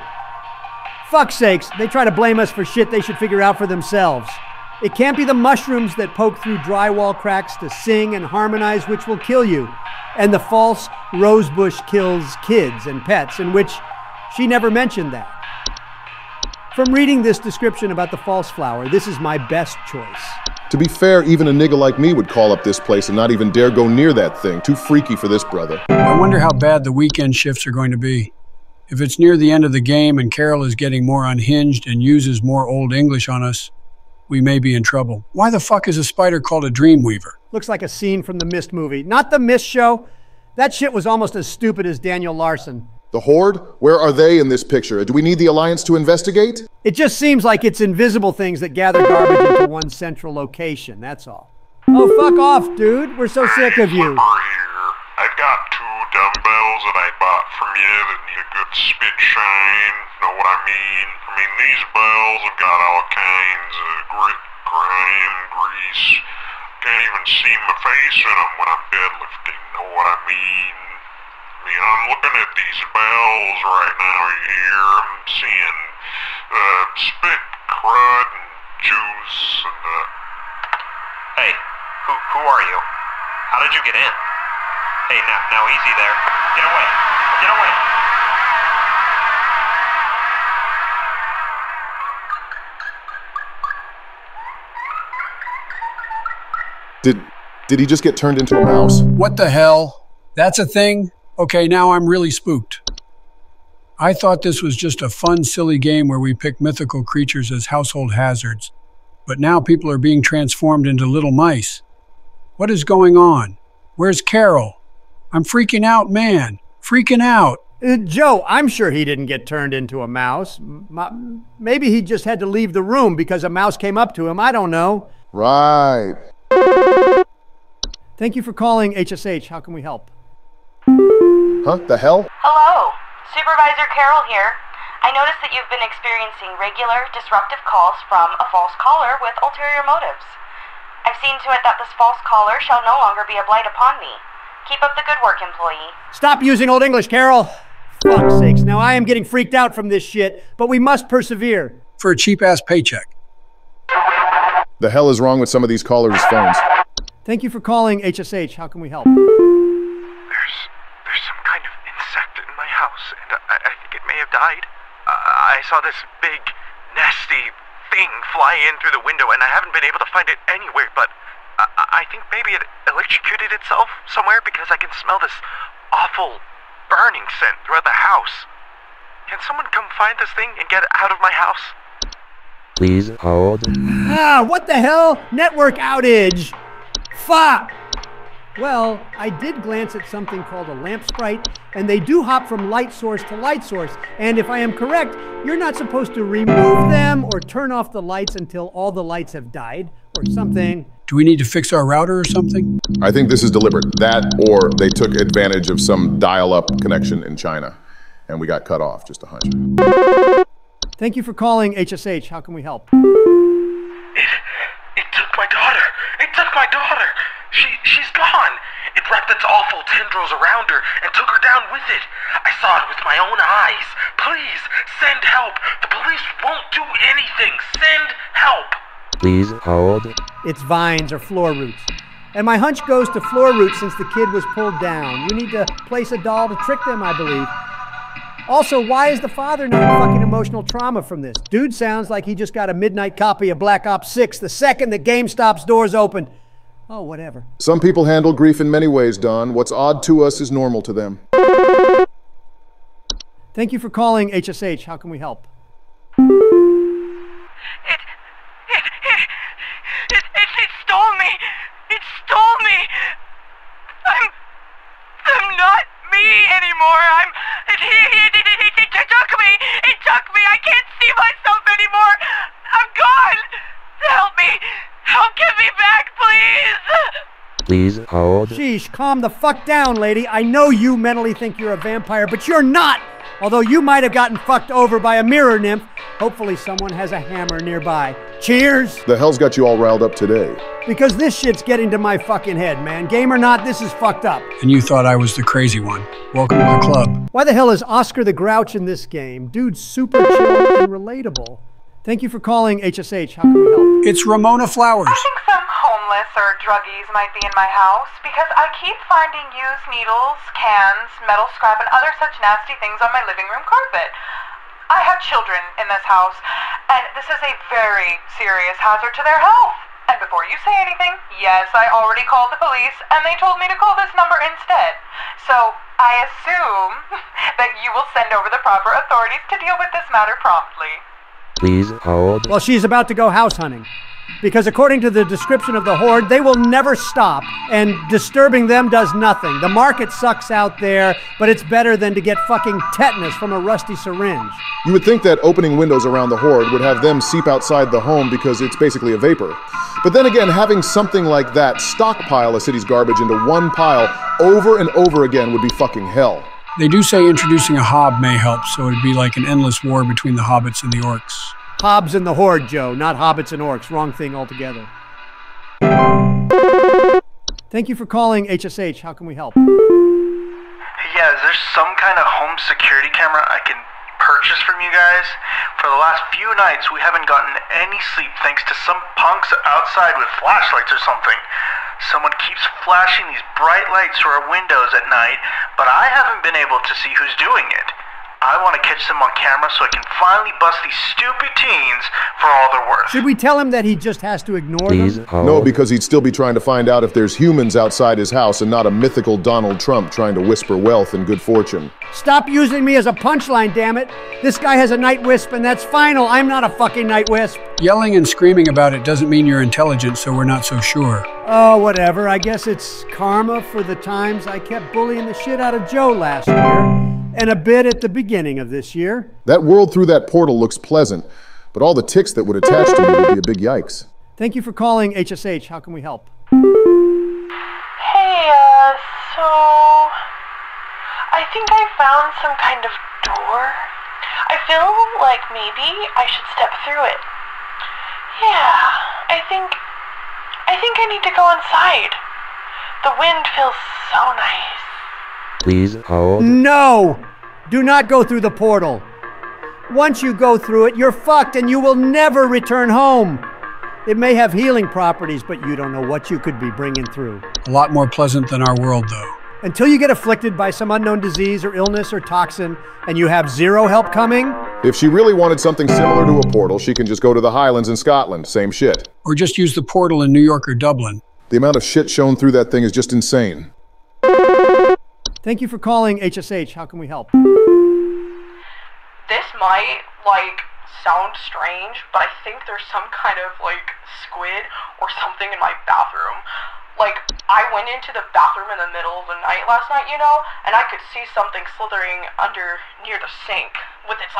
Fuck's sakes, they try to blame us for shit they should figure out for themselves. It can't be the mushrooms that poke through drywall cracks to sing and harmonize, which will kill you, and the false rosebush kills kids and pets, in which she never mentioned that. From reading this description about the false flower, this is my best choice. To be fair, even a nigga like me would call up this place and not even dare go near that thing. Too freaky for this brother. I wonder how bad the weekend shifts are going to be. If it's near the end of the game and Carol is getting more unhinged and uses more Old English on us, we may be in trouble. Why the fuck is a spider called a Dreamweaver? Looks like a scene from the Mist movie. Not the Mist show. That shit was almost as stupid as Daniel Larson. The Horde? Where are they in this picture? Do we need the Alliance to investigate? It just seems like it's invisible things that gather garbage into one central location, that's all. Oh, fuck off, dude. We're so sick of you. I've got 2 dumbbells that I bought from you that need a good spit shine. Know what I mean? These bells have got all kinds of grit, grime, grease. Can't even see my face in them when I'm deadlifting. Know what I mean? I'm looking at these bells right now here. I'm seeing spit, crud, and juice, and Hey, who are you? How did you get in? Hey, now easy there. Get away. Get away. Did he just get turned into a mouse? What the hell? That's a thing? Okay, now I'm really spooked. I thought this was just a fun, silly game where we pick mythical creatures as household hazards. But now people are being transformed into little mice. What is going on? Where's Carol? I'm freaking out, man. Freaking out. Joe, I'm sure he didn't get turned into a mouse. Maybe he just had to leave the room because a mouse came up to him. I don't know. Right. Thank you for calling HSH. How can we help? Huh? The hell? Hello. Supervisor Carol here. I noticed that you've been experiencing regular, disruptive calls from a false caller with ulterior motives. I've seen to it that this false caller shall no longer be a blight upon me. Keep up the good work, employee. Stop using Old English, Carol. Fuck's sakes. Now I am getting freaked out from this shit, but we must persevere. For a cheap-ass paycheck. The hell is wrong with some of these callers' phones? Thank you for calling HSH. How can we help? There's some kind of insect in my house, and I think it may have died. I saw this big, nasty thing fly in through the window, and I haven't been able to find it anywhere, but I think maybe it electrocuted itself somewhere because I can smell this awful burning scent throughout the house. Can someone come find this thing and get it out of my house? Please hold. What the hell? Network outage. Fuck. Well, I did glance at something called a lamp sprite, and they do hop from light source to light source. And if I am correct, you're not supposed to remove them or turn off the lights until all the lights have died or something. Do we need to fix our router or something? I think this is deliberate. That, or they took advantage of some dial-up connection in China, and we got cut off, just a hunch. Thank you for calling HSH. How can we help? It took my daughter. It took my daughter. She's gone. It wrapped its awful tendrils around her and took her down with it. I saw it with my own eyes. Please, send help. The police won't do anything. Send help. Please hold. It's vines or floor roots. And my hunch goes to floor roots since the kid was pulled down. You need to place a doll to trick them, I believe. Also, why is the father not in fucking emotional trauma from this? Dude sounds like he just got a midnight copy of Black Ops 6 the second that GameStop's doors opened. Oh, whatever. Some people handle grief in many ways, Don. What's odd to us is normal to them. Thank you for calling HSH. How can we help? It stole me. It stole me. I'm not me anymore. Please hold. Sheesh, calm the fuck down, lady. I know you mentally think you're a vampire, but you're not! Although you might have gotten fucked over by a mirror nymph. Hopefully someone has a hammer nearby. Cheers! The hell's got you all riled up today? Because this shit's getting to my fucking head, man. Game or not, this is fucked up. And you thought I was the crazy one. Welcome to the club. Why the hell is Oscar the Grouch in this game? Dude's super chill and relatable. Thank you for calling HSH. How can we help? It's Ramona Flowers. I think some homeless or druggies might be in my house because I keep finding used needles, cans, metal scrap, and other such nasty things on my living room carpet. I have children in this house, and this is a very serious hazard to their health. And before you say anything, yes, I already called the police, and they told me to call this number instead. So I assume that you will send over the proper authorities to deal with this matter promptly. Please hold. Well, she's about to go house hunting. Because according to the description of the horde, they will never stop, and disturbing them does nothing. The market sucks out there, but it's better than to get fucking tetanus from a rusty syringe. You would think that opening windows around the horde would have them seep outside the home because it's basically a vapor. But then again, having something like that stockpile a city's garbage into one pile over and over again would be fucking hell. They do say introducing a hob may help, so it'd be like an endless war between the hobbits and the orcs. Hobbs and the horde, Joe, not hobbits and orcs. Wrong thing altogether. Thank you for calling HSH. How can we help? Yeah, is there some kind of home security camera I can purchase from you guys? For the last few nights, we haven't gotten any sleep thanks to some punks outside with flashlights or something. Someone keeps flashing these bright lights through our windows at night, but I haven't been able to see who's doing it. I want to catch them on camera so I can finally bust these stupid teens for all they're worth. Should we tell him that he just has to ignore them? No, because he'd still be trying to find out if there's humans outside his house and not a mythical Donald Trump trying to whisper wealth and good fortune. Stop using me as a punchline, damn it. This guy has a night wisp, and that's final. I'm not a fucking night wisp. Yelling and screaming about it doesn't mean you're intelligent, so we're not so sure. Oh, whatever. I guess it's karma for the times I kept bullying the shit out of Joe last year. And a bit at the beginning of this year. That world through that portal looks pleasant, but all the ticks that would attach to me would be a big yikes. Thank you for calling HSH. How can we help? Hey, so I think I found some kind of door. I feel like maybe I should step through it. Yeah, I think I need to go inside. The wind feels so nice. Please hold. No! Do not go through the portal. Once you go through it, you're fucked and you will never return home. It may have healing properties, but you don't know what you could be bringing through. A lot more pleasant than our world, though. Until you get afflicted by some unknown disease or illness or toxin, and you have zero help coming. If she really wanted something similar to a portal, she can just go to the Highlands in Scotland. Same shit. Or just use the portal in New York or Dublin. The amount of shit shown through that thing is just insane. Thank you for calling HSH. How can we help? This might, sound strange, but I think there's some kind of, squid or something in my bathroom. I went into the bathroom in the middle of the night last night, and I could see something slithering under near the sink with its,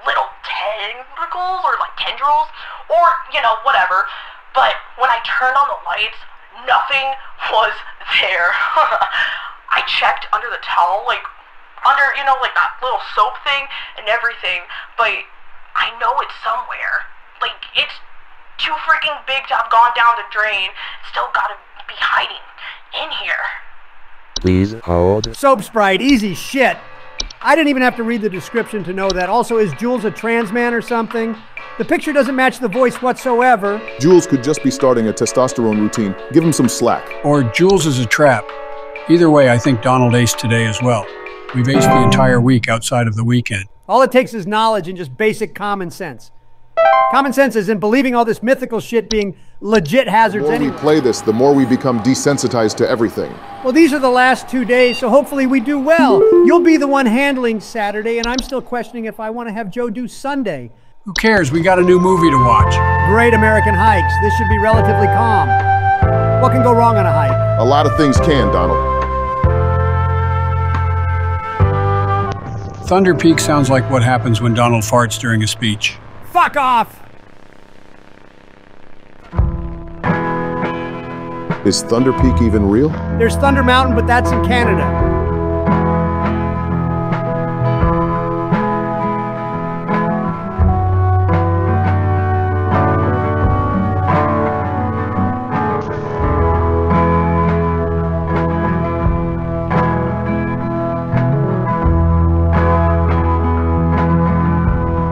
little tentacles or, tendrils or, whatever. But when I turned on the lights, nothing was there. I checked under the towel, under, that little soap thing and everything, but I know it's somewhere. It's too freaking big to have gone down the drain. Still gotta be hiding in here. Please hold. Soap Sprite, easy shit. I didn't even have to read the description to know that. Also, is Jules a trans man or something? The picture doesn't match the voice whatsoever. Jules could just be starting a testosterone routine. Give him some slack. Or Jules is a trap. Either way, I think Donald aced today as well. We've aced the entire week outside of the weekend. All it takes is knowledge and just basic common sense. Common sense is in believing all this mythical shit being legit hazards anyway. The more we play this, the more we become desensitized to everything. Well, these are the last 2 days, so hopefully we do well. You'll be the one handling Saturday, and I'm still questioning if I want to have Joe do Sunday. Who cares? We got a new movie to watch. Great American Hikes. This should be relatively calm. What can go wrong on a hike? A lot of things can, Donald. Thunder Peak sounds like what happens when Donald farts during a speech. Fuck off! Is Thunder Peak even real? There's Thunder Mountain, but that's in Canada.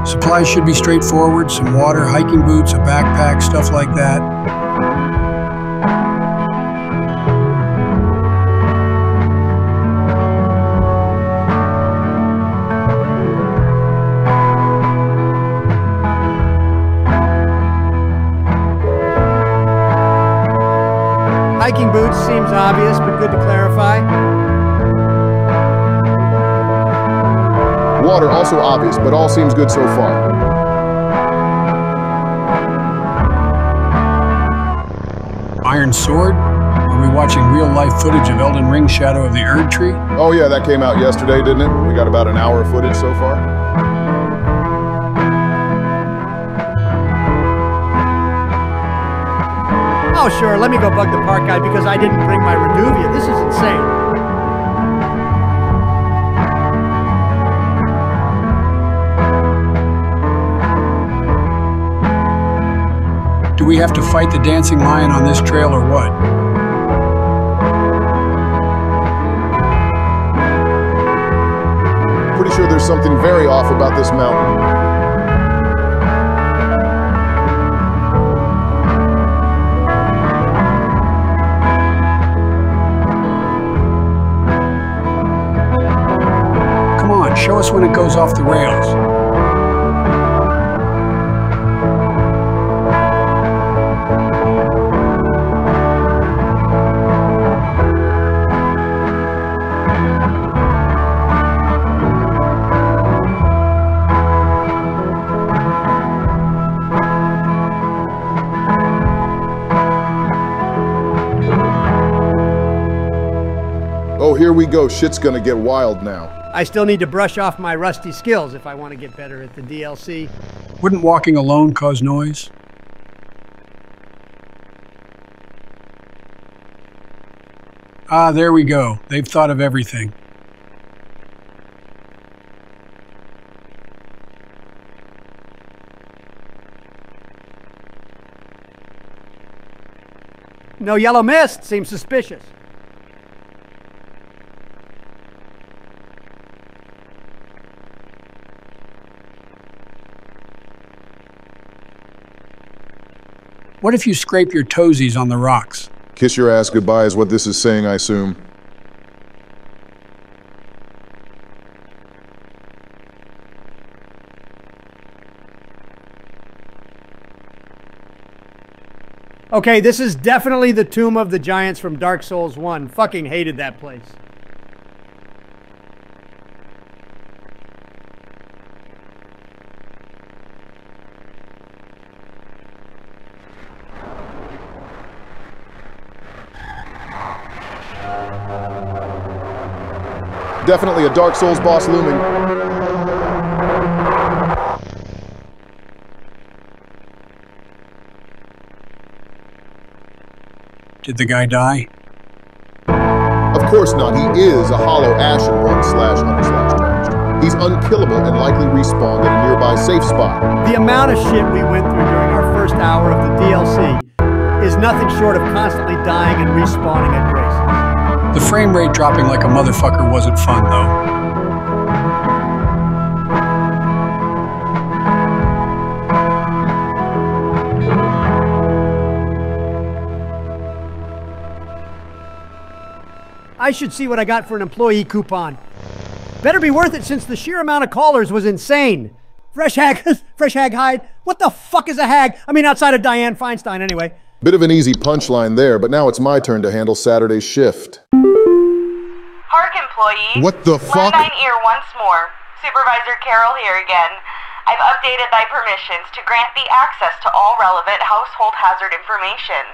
Supplies should be straightforward, some water, hiking boots, a backpack, stuff like that. Hiking boots seems obvious, but good to clarify. Water, also obvious, but all seems good so far. Iron Sword? Are we watching real-life footage of Elden Ring Shadow of the Erd Tree? Oh yeah, that came out yesterday, didn't it? We got about an hour of footage so far. Oh sure, let me go bug the park guy because I didn't bring my Reduvia. This is insane. Do we have to fight the dancing lion on this trail or what? Pretty sure there's something very off about this mountain. Come on, show us when it goes off the rails. Oh, here we go. Shit's gonna get wild now. I still need to brush off my rusty skills if I want to get better at the DLC. Wouldn't walking alone cause noise? Ah, there we go. They've thought of everything. No yellow mist seems suspicious. What if you scrape your toesies on the rocks? Kiss your ass goodbye is what this is saying, I assume. Okay, this is definitely the Tomb of the Giants from Dark Souls 1. Fucking hated that place. Definitely a Dark Souls boss looming. Did the guy die? Of course not. He is a hollow ashen one //charged. He's unkillable and likely respawned at a nearby safe spot. The amount of shit we went through during our first hour of the DLC is nothing short of constantly dying and respawning at grace. The frame rate dropping like a motherfucker wasn't fun, though. I should see what I got for an employee coupon. Better be worth it since the sheer amount of callers was insane. Fresh hag hide? What the fuck is a hag? I mean, outside of Diane Feinstein, anyway. Bit of an easy punchline there, but now it's my turn to handle Saturday's shift. Park employee. What the fuck? Lend thine ear once more. Supervisor Carol here again. I've updated thy permissions to grant thee access to all relevant household hazard information.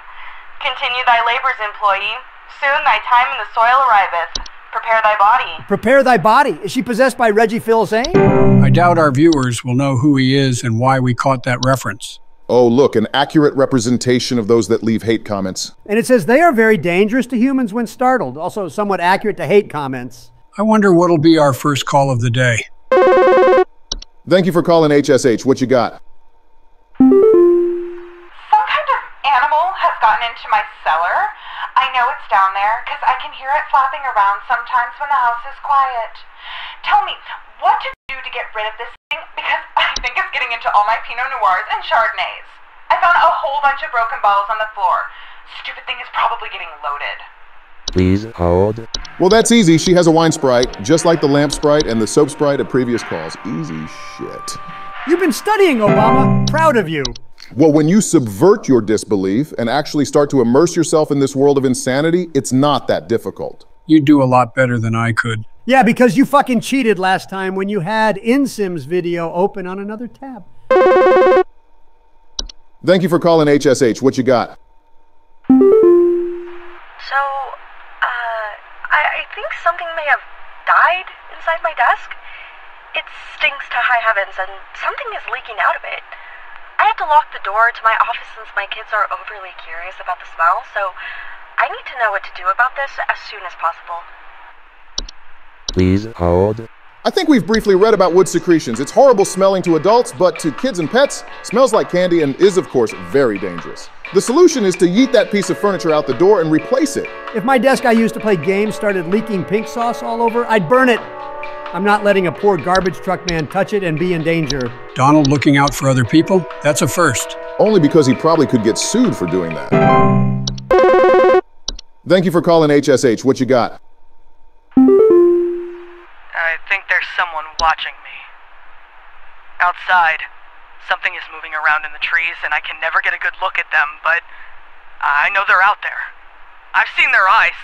Continue thy labors, employee. Soon thy time in the soil arriveth. Prepare thy body. Prepare thy body? Is she possessed by Reggie Fils-Aime? I doubt our viewers will know who he is and why we caught that reference. Oh, look, an accurate representation of those that leave hate comments. And it says they are very dangerous to humans when startled. Also somewhat accurate to hate comments. I wonder what'll be our first call of the day. Thank you for calling HSH. What you got? Some kind of animal has gotten into my cellar. I know it's down there because I can hear it flapping around sometimes when the house is quiet. Tell me, what to do to get rid of this thing? Because I think it's getting into all my Pinot Noirs and Chardonnays. I found a whole bunch of broken bottles on the floor. Stupid thing is probably getting loaded. Please hold. Well, that's easy. She has a wine sprite, just like the lamp sprite and the soap sprite of previous calls. Easy shit. You've been studying, Obama. Proud of you. Well, when you subvert your disbelief and actually start to immerse yourself in this world of insanity, it's not that difficult. You'd do a lot better than I could. Yeah, because you fucking cheated last time when you had InSim's video open on another tab. Thank you for calling HSH. What you got? So, I think something may have died inside my desk. It stinks to high heavens, and something is leaking out of it. I have to lock the door to my office since my kids are overly curious about the smell, so I need to know what to do about this as soon as possible. Please hold. I think we've briefly read about wood secretions. It's horrible smelling to adults, but to kids and pets, smells like candy and is, of course, very dangerous. The solution is to yeet that piece of furniture out the door and replace it. If my desk I used to play games started leaking pink sauce all over, I'd burn it. I'm not letting a poor garbage truck man touch it and be in danger. Donald looking out for other people? That's a first. Only because he probably could get sued for doing that. Thank you for calling HSH. What you got? I think there's someone watching me. Outside, something is moving around in the trees, and I can never get a good look at them, but I know they're out there. I've seen their eyes.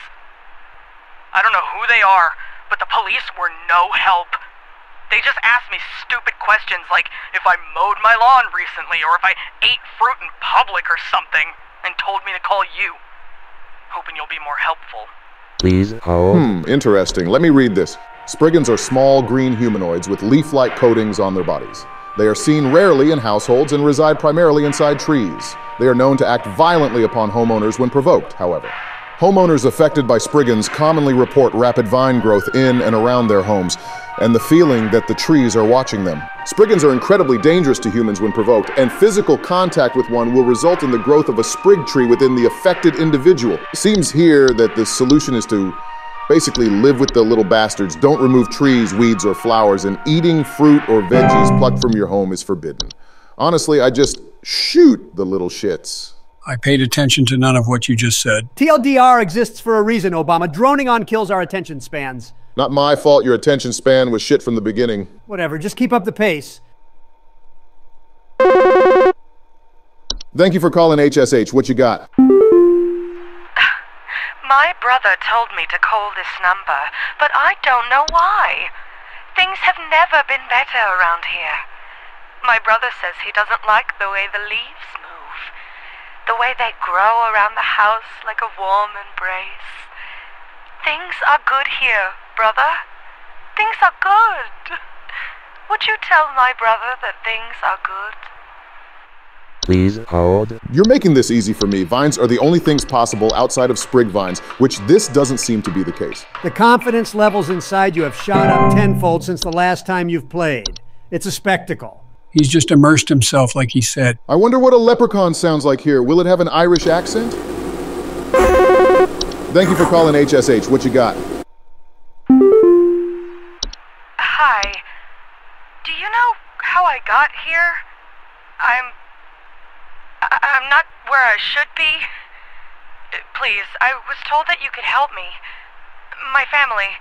I don't know who they are, but the police were no help. They just asked me stupid questions like if I mowed my lawn recently or if I ate fruit in public or something, and told me to call you. Hoping you'll be more helpful. Please hold. Interesting. Let me read this. Spriggans are small green humanoids with leaf-like coatings on their bodies. They are seen rarely in households and reside primarily inside trees. They are known to act violently upon homeowners when provoked, however. Homeowners affected by Spriggans commonly report rapid vine growth in and around their homes, and the feeling that the trees are watching them. Spriggans are incredibly dangerous to humans when provoked, and physical contact with one will result in the growth of a sprig tree within the affected individual. It seems here that the solution is to basically live with the little bastards. Don't remove trees, weeds, or flowers, and eating fruit or veggies plucked from your home is forbidden. Honestly, I just shoot the little shits. I paid attention to none of what you just said. TLDR exists for a reason, Obama. Droning on kills our attention spans. Not my fault your attention span was shit from the beginning. Whatever, just keep up the pace. Thank you for calling HSH. What you got? My brother told me to call this number, but I don't know why. Things have never been better around here. My brother says he doesn't like the way the leaves move, the way they grow around the house like a warm embrace. Things are good here, brother. Things are good. Would you tell my brother that things are good? Please hold. You're making this easy for me. Vines are the only things possible outside of sprig vines, which this doesn't seem to be the case. The confidence levels inside you have shot up tenfold since the last time you've played. It's a spectacle. He's just immersed himself like he said. I wonder what a leprechaun sounds like here. Will it have an Irish accent? Thank you for calling HSH. What you got? Hi. Do you know how I got here? I'm not where I should be. Please, I was told that you could help me. My family.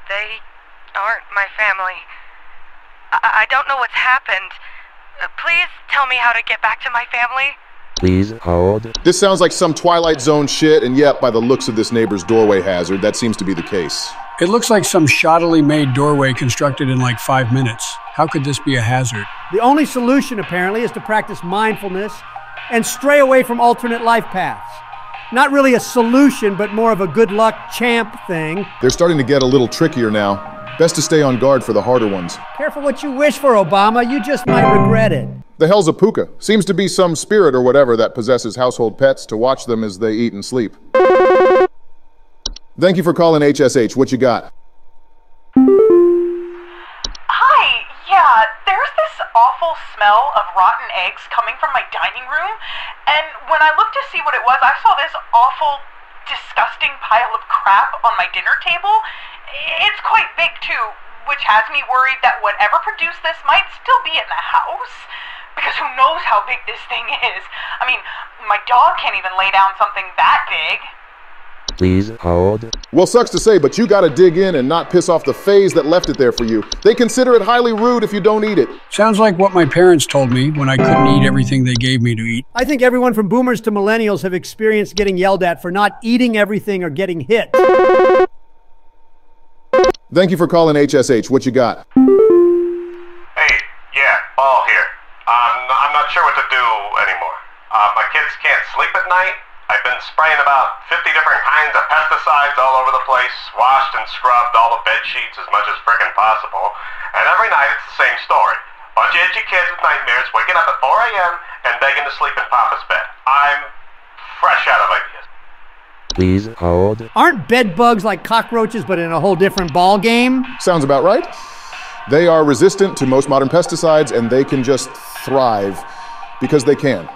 They aren't my family. I don't know what's happened. Please tell me how to get back to my family. Please hold. This sounds like some Twilight Zone shit, and yet, by the looks of this neighbor's doorway hazard, that seems to be the case. It looks like some shoddily made doorway constructed in like 5 minutes. How could this be a hazard? The only solution, apparently, is to practice mindfulness and stray away from alternate life paths. Not really a solution, but more of a good luck champ thing. They're starting to get a little trickier now. Best to stay on guard for the harder ones. Careful what you wish for, Obama. You just might regret it. The hell's a puka? Seems to be some spirit or whatever that possesses household pets to watch them as they eat and sleep. Thank you for calling HSH. What you got? Hi, yeah, there's this awful smell of rotten eggs coming from my dining room, and when I looked to see what it was, I saw this awful, disgusting pile of crap on my dinner table. It's quite big too, which has me worried that whatever produced this might still be in the house. Because who knows how big this thing is? I mean, my dog can't even lay down something that big. Please hold. Well, sucks to say, but you gotta dig in and not piss off the fays that left it there for you. They consider it highly rude if you don't eat it. Sounds like what my parents told me when I couldn't eat everything they gave me to eat. I think everyone from boomers to millennials have experienced getting yelled at for not eating everything or getting hit. Thank you for calling HSH. What you got? Hey, yeah, Ball here. I'm not sure what to do anymore. My kids can't sleep at night. I've been spraying about 50 different kinds of pesticides all over the place, washed and scrubbed all the bed sheets as much as frickin' possible, and every night it's the same story. Bunch of itchy kids with nightmares waking up at 4 a.m. and begging to sleep in Papa's bed. I'm fresh out of ideas. Please hold. Aren't bed bugs like cockroaches but in a whole different ball game? Sounds about right. They are resistant to most modern pesticides and they can just thrive because they can.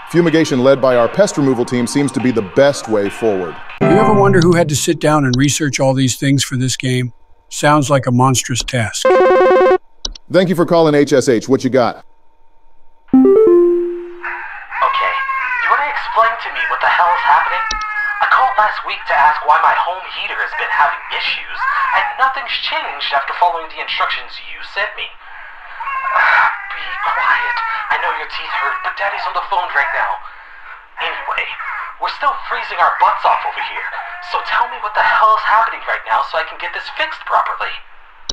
Fumigation led by our pest removal team seems to be the best way forward. You ever wonder who had to sit down and research all these things for this game? Sounds like a monstrous task. Thank you for calling HSH. What you got? Okay, you want to explain to me what the hell is happening? I called last week to ask why my home heater has been having issues, and nothing's changed after following the instructions you sent me. Be quiet. I know your teeth hurt, but Daddy's on the phone right now. Anyway, we're still freezing our butts off over here, so tell me what the hell is happening right now so I can get this fixed properly.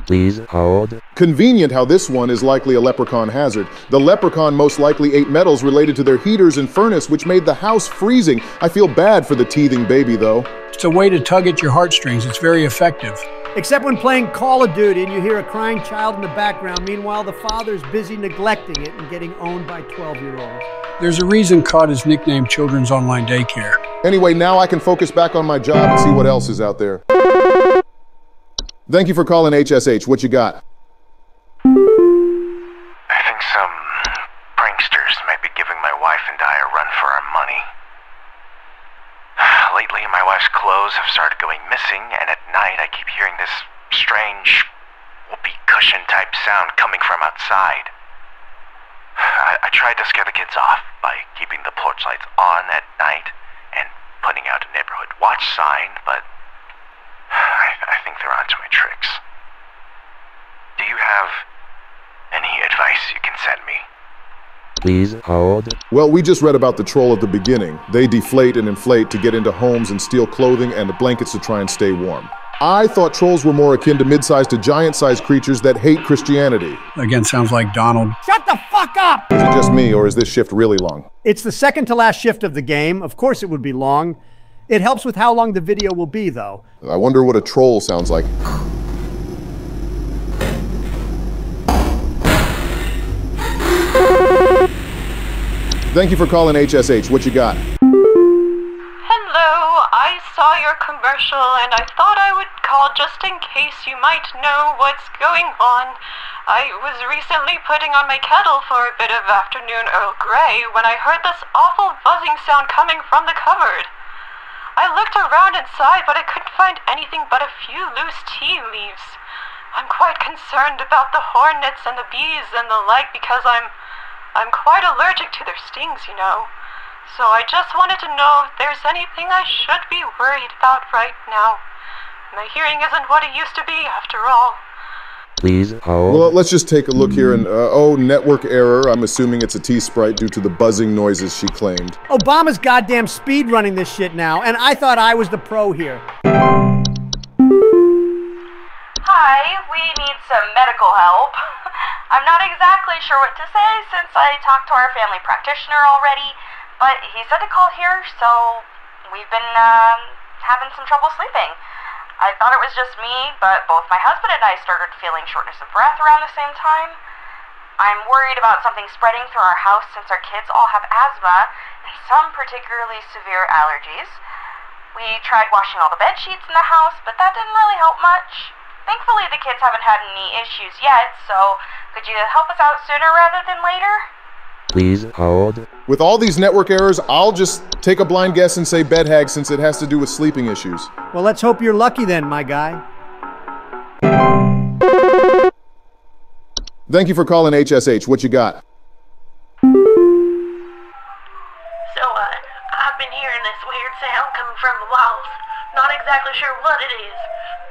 Please hold. Convenient how this one is likely a leprechaun hazard. The leprechaun most likely ate metals related to their heaters and furnace, which made the house freezing. I feel bad for the teething baby, though. It's a way to tug at your heartstrings. It's very effective. Except when playing Call of Duty and you hear a crying child in the background. Meanwhile, the father's busy neglecting it and getting owned by 12-year-olds. There's a reason COD is nicknamed Children's Online Daycare. Anyway, now I can focus back on my job and see what else is out there. Thank you for calling HSH. What you got? I think some pranksters might be giving my wife and I a run for our money. Lately, my wife's clothes have started going missing, and at night I keep hearing this strange whoopee cushion type sound coming from outside. I tried to scare the kids off by keeping the porch lights on at night and putting out a neighborhood watch sign, but I think they're onto my tricks. Do you have any advice you can send me? Please hold. Well, we just read about the troll at the beginning. They deflate and inflate to get into homes and steal clothing and blankets to try and stay warm. I thought trolls were more akin to mid-sized to giant-sized creatures that hate Christianity. Again, sounds like Donald. Shut the fuck up! Is it just me, or is this shift really long? It's the second to last shift of the game. Of course it would be long. It helps with how long the video will be, though. I wonder what a troll sounds like. Thank you for calling HSH. What you got? Hello, I saw your commercial and I thought I would call just in case you might know what's going on. I was recently putting on my kettle for a bit of afternoon Earl Grey when I heard this awful buzzing sound coming from the cupboard. I looked around inside, but I couldn't find anything but a few loose tea leaves. I'm quite concerned about the hornets and the bees and the like because I'm quite allergic to their stings, you know. So I just wanted to know if there's anything I should be worried about right now. My hearing isn't what it used to be, after all. Please hold. Well, let's just take a look here and, oh, network error. I'm assuming it's a T-Sprite due to the buzzing noises she claimed. Obama's goddamn speed running this shit now, and I thought I was the pro here. Hi, we need some medical help. I'm not exactly sure what to say since I talked to our family practitioner already, but he said to call here, so we've been having some trouble sleeping. I thought it was just me, but both my husband and I started feeling shortness of breath around the same time. I'm worried about something spreading through our house since our kids all have asthma and some particularly severe allergies. We tried washing all the bed sheets in the house, but that didn't really help much. Thankfully, the kids haven't had any issues yet, so could you help us out sooner rather than later? Please hold. With all these network errors, I'll just take a blind guess and say bed hag since it has to do with sleeping issues. Well, let's hope you're lucky then, my guy. Thank you for calling HSH. What you got? So, I've been hearing this weird sound coming from the walls. Not exactly sure what it is,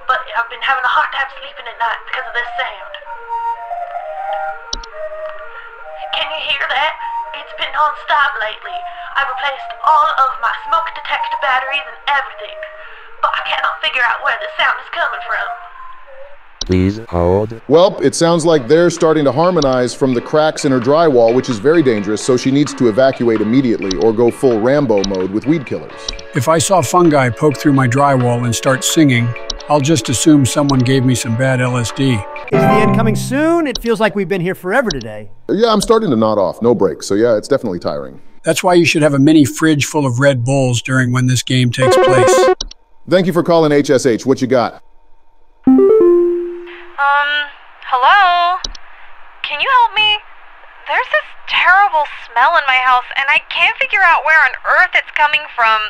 but I've been having a hard time sleeping at night because of this sound. Can you hear that? It's been non-stop lately. I've replaced all of my smoke detector batteries and everything, but I cannot figure out where the sound is coming from. Please hold. Well, it sounds like they're starting to harmonize from the cracks in her drywall, which is very dangerous, so she needs to evacuate immediately or go full Rambo mode with weed killers. If I saw fungi poke through my drywall and start singing, I'll just assume someone gave me some bad LSD. Is the end coming soon? It feels like we've been here forever today. Yeah, I'm starting to nod off. No breaks. So yeah, it's definitely tiring. That's why you should have a mini fridge full of Red Bulls during when this game takes place. Thank you for calling HSH. What you got? Hello? Can you help me? There's this terrible smell in my house, and I can't figure out where on earth it's coming from.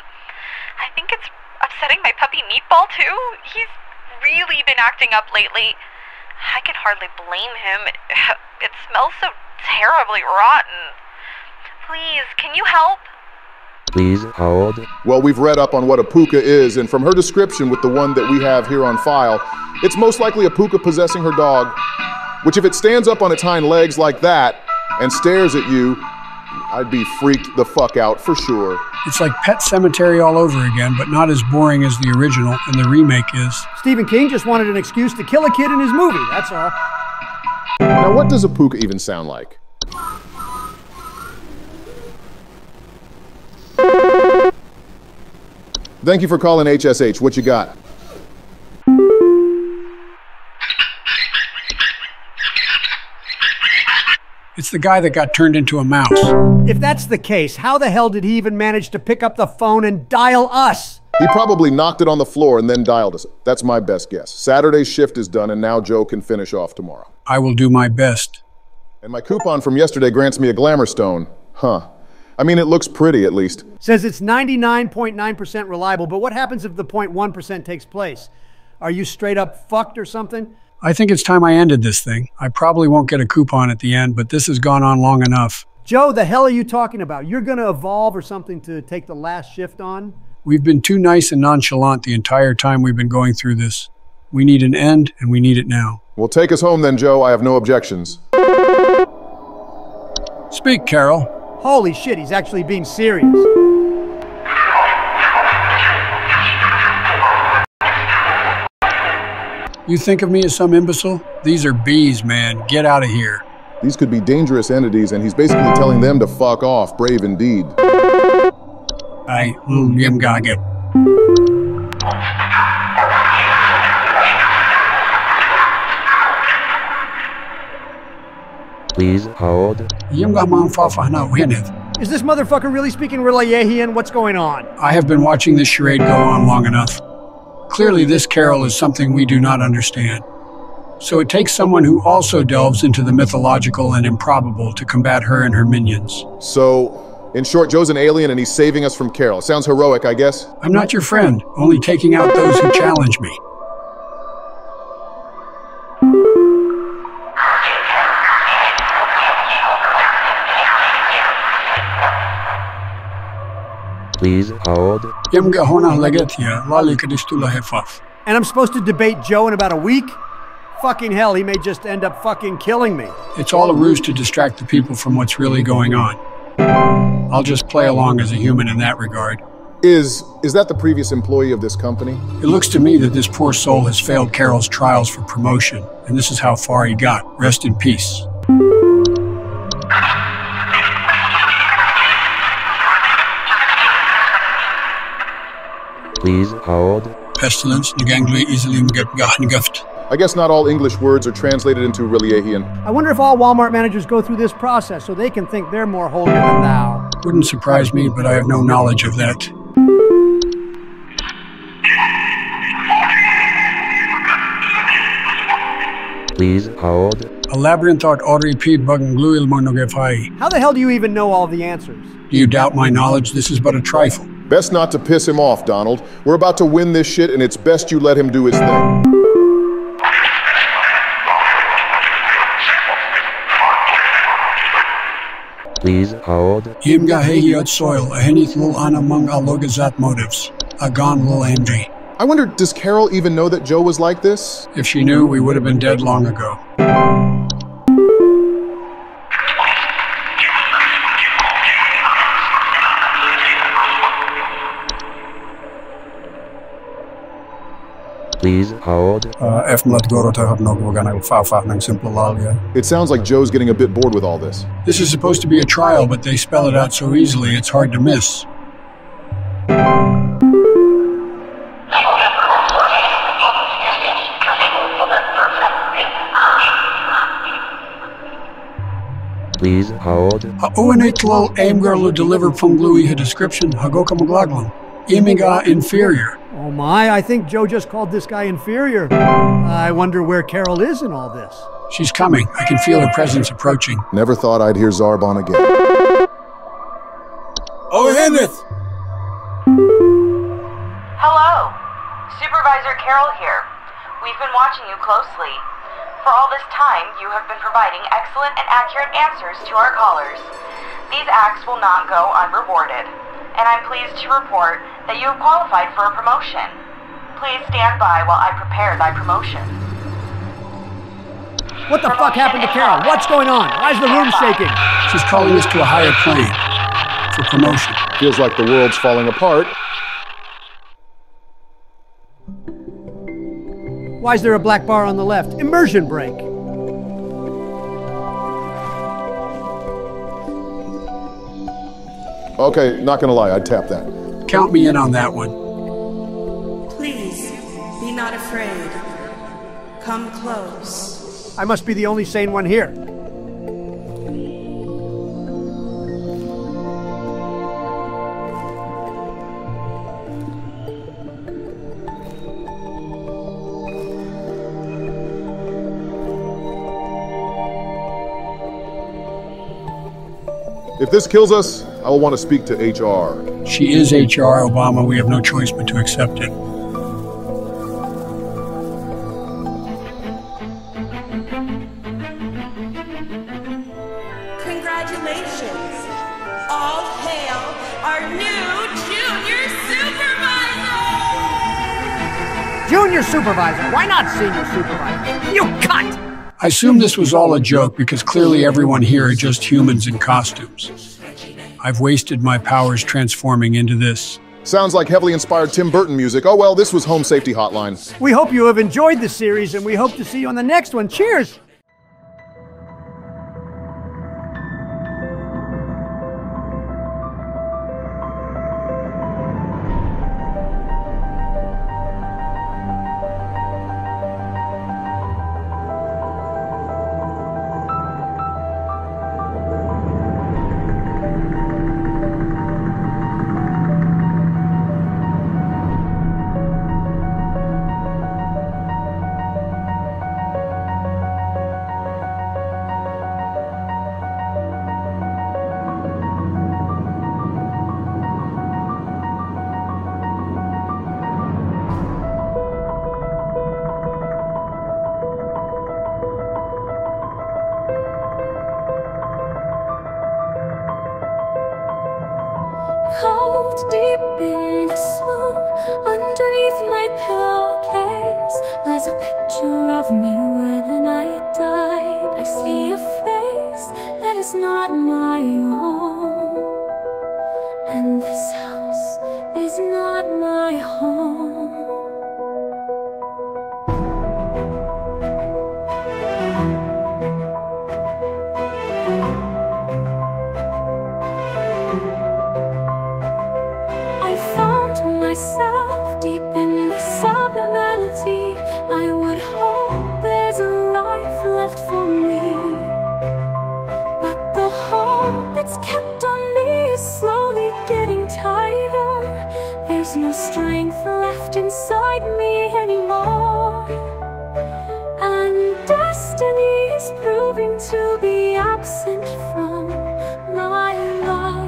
I think it's upsetting my puppy Meatball, too. He's really been acting up lately. I can hardly blame him. It smells so terribly rotten. Please, can you help? Please hold. Well, we've read up on what a puka is, and from her description with the one that we have here on file, it's most likely a puka possessing her dog, which if it stands up on its hind legs like that and stares at you, I'd be freaked the fuck out for sure. It's like Pet Cemetery all over again, but not as boring as the original, and the remake is. Stephen King just wanted an excuse to kill a kid in his movie, that's all. Now, what does a puka even sound like? Thank you for calling HSH. What you got? It's the guy that got turned into a mouse. If that's the case, how the hell did he even manage to pick up the phone and dial us? He probably knocked it on the floor and then dialed us. That's my best guess. Saturday's shift is done and now Joe can finish off tomorrow. I will do my best. And my coupon from yesterday grants me a glamour stone. Huh. I mean, it looks pretty at least. Says it's 99.9% reliable, but what happens if the 0.1% takes place? Are you straight up fucked or something? I think it's time I ended this thing. I probably won't get a coupon at the end, but this has gone on long enough. Joe, the hell are you talking about? You're going to evolve or something to take the last shift on? We've been too nice and nonchalant the entire time we've been going through this. We need an end, and we need it now. Well, take us home then, Joe. I have no objections. Speak, Carol. Holy shit, he's actually being serious. You think of me as some imbecile? These are bees, man. Get out of here. These could be dangerous entities, and he's basically telling them to fuck off. Brave indeed. Please hold. Is this motherfucker really speaking Relayahian? What's going on? I have been watching this charade go on long enough. Clearly, this Carol is something we do not understand. So it takes someone who also delves into the mythological and improbable to combat her and her minions. So, in short, Joe's an alien and he's saving us from Carol. Sounds heroic, I guess. I'm not your friend, only taking out those who challenge me. Please hold. And I'm supposed to debate Joe in about a week? Fucking hell, he may just end up fucking killing me. It's all a ruse to distract the people from what's really going on. I'll just play along as a human in that regard. Is that the previous employee of this company? It looks to me that this poor soul has failed Carol's trials for promotion, and this is how far he got. Rest in peace. Please hold. pestilence, nagangli easily gaft. I guess not all English words are translated into Reliahian. I wonder if all Walmart managers go through this process so they can think they're more holier than thou. Wouldn't surprise me, but I have no knowledge of that. Please hold. A labyrinth art ori p bugngluil monogefai. How the hell do you even know all the answers? Do you doubt my knowledge? This is but a trifle. Best not to piss him off, Donald. We're about to win this shit, and it's best you let him do his thing. Please hold. Imga hehiot soil, a henith lul anamung alogazat motives. Agon lul amdri. I wonder, does Carol even know that Joe was like this? If she knew, we would have been dead long ago. Please hold. It sounds like Joe's getting a bit bored with all this. This is supposed to be a trial, but they spell it out so easily it's hard to miss. Please hold. Uanitlal aimgarlu delivered from Glui a description, Hagoka Maglaglan. Imiga inferior. Oh my, I think Joe just called this guy inferior. I wonder where Carol is in all this. She's coming. I can feel her presence approaching. Never thought I'd hear Zarbon again. Oh, Henneth! Hello. Supervisor Carol here. We've been watching you closely. For all this time, you have been providing excellent and accurate answers to our callers. These acts will not go unrewarded, and I'm pleased to report that you have qualified for a promotion. Please stand by while I prepare thy promotion. What the fuck happened to Carol? What's going on? Why is the room shaking? She's calling us to a higher plane for promotion. Feels like the world's falling apart. Why is there a black bar on the left? Immersion break. Okay, not gonna lie, I'd tap that. Count me in on that one. Please, be not afraid. Come close. I must be the only sane one here. If this kills us, I will want to speak to HR. She is HR, Obama. We have no choice but to accept it. Congratulations. All hail our new junior supervisor! Junior supervisor. Why not senior supervisor? You cunt! I assume this was all a joke because clearly everyone here are just humans in costumes. I've wasted my powers transforming into this. Sounds like heavily inspired Tim Burton music. Oh well, this was Home Safety Hotline. We hope you have enjoyed the series, and we hope to see you on the next one. Cheers! Cold deep in the swoon, underneath my pillowcase lies a picture of me when I died. I see a face that is not my own, and this house is not my home. I found myself deep in the sun. There's no strength left inside me anymore, and destiny is proving to be absent from my life.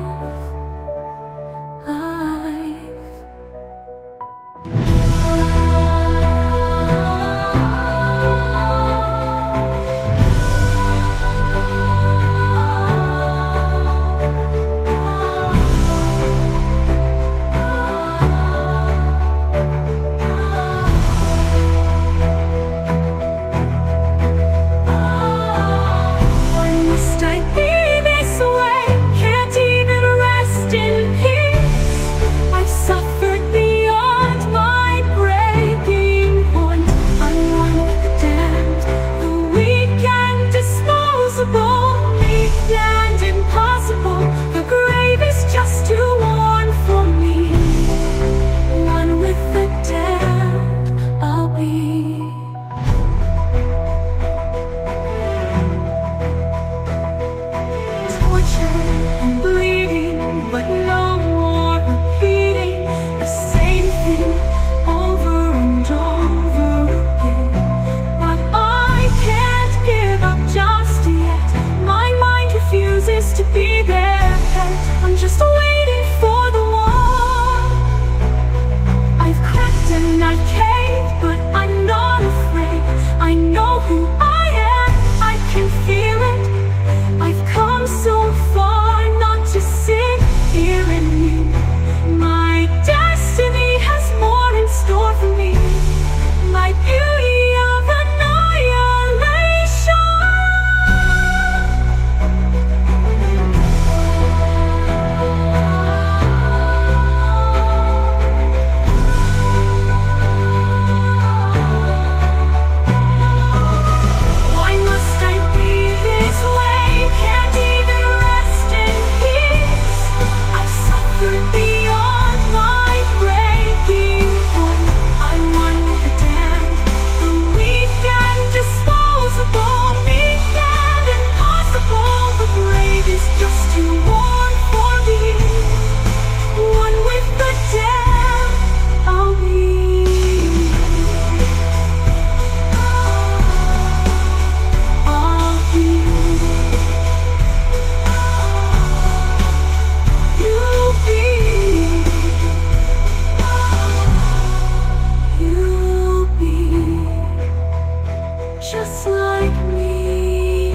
Just like me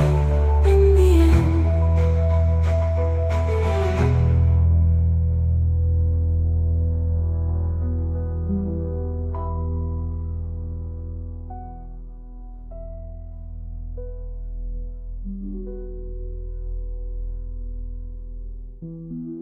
in the end.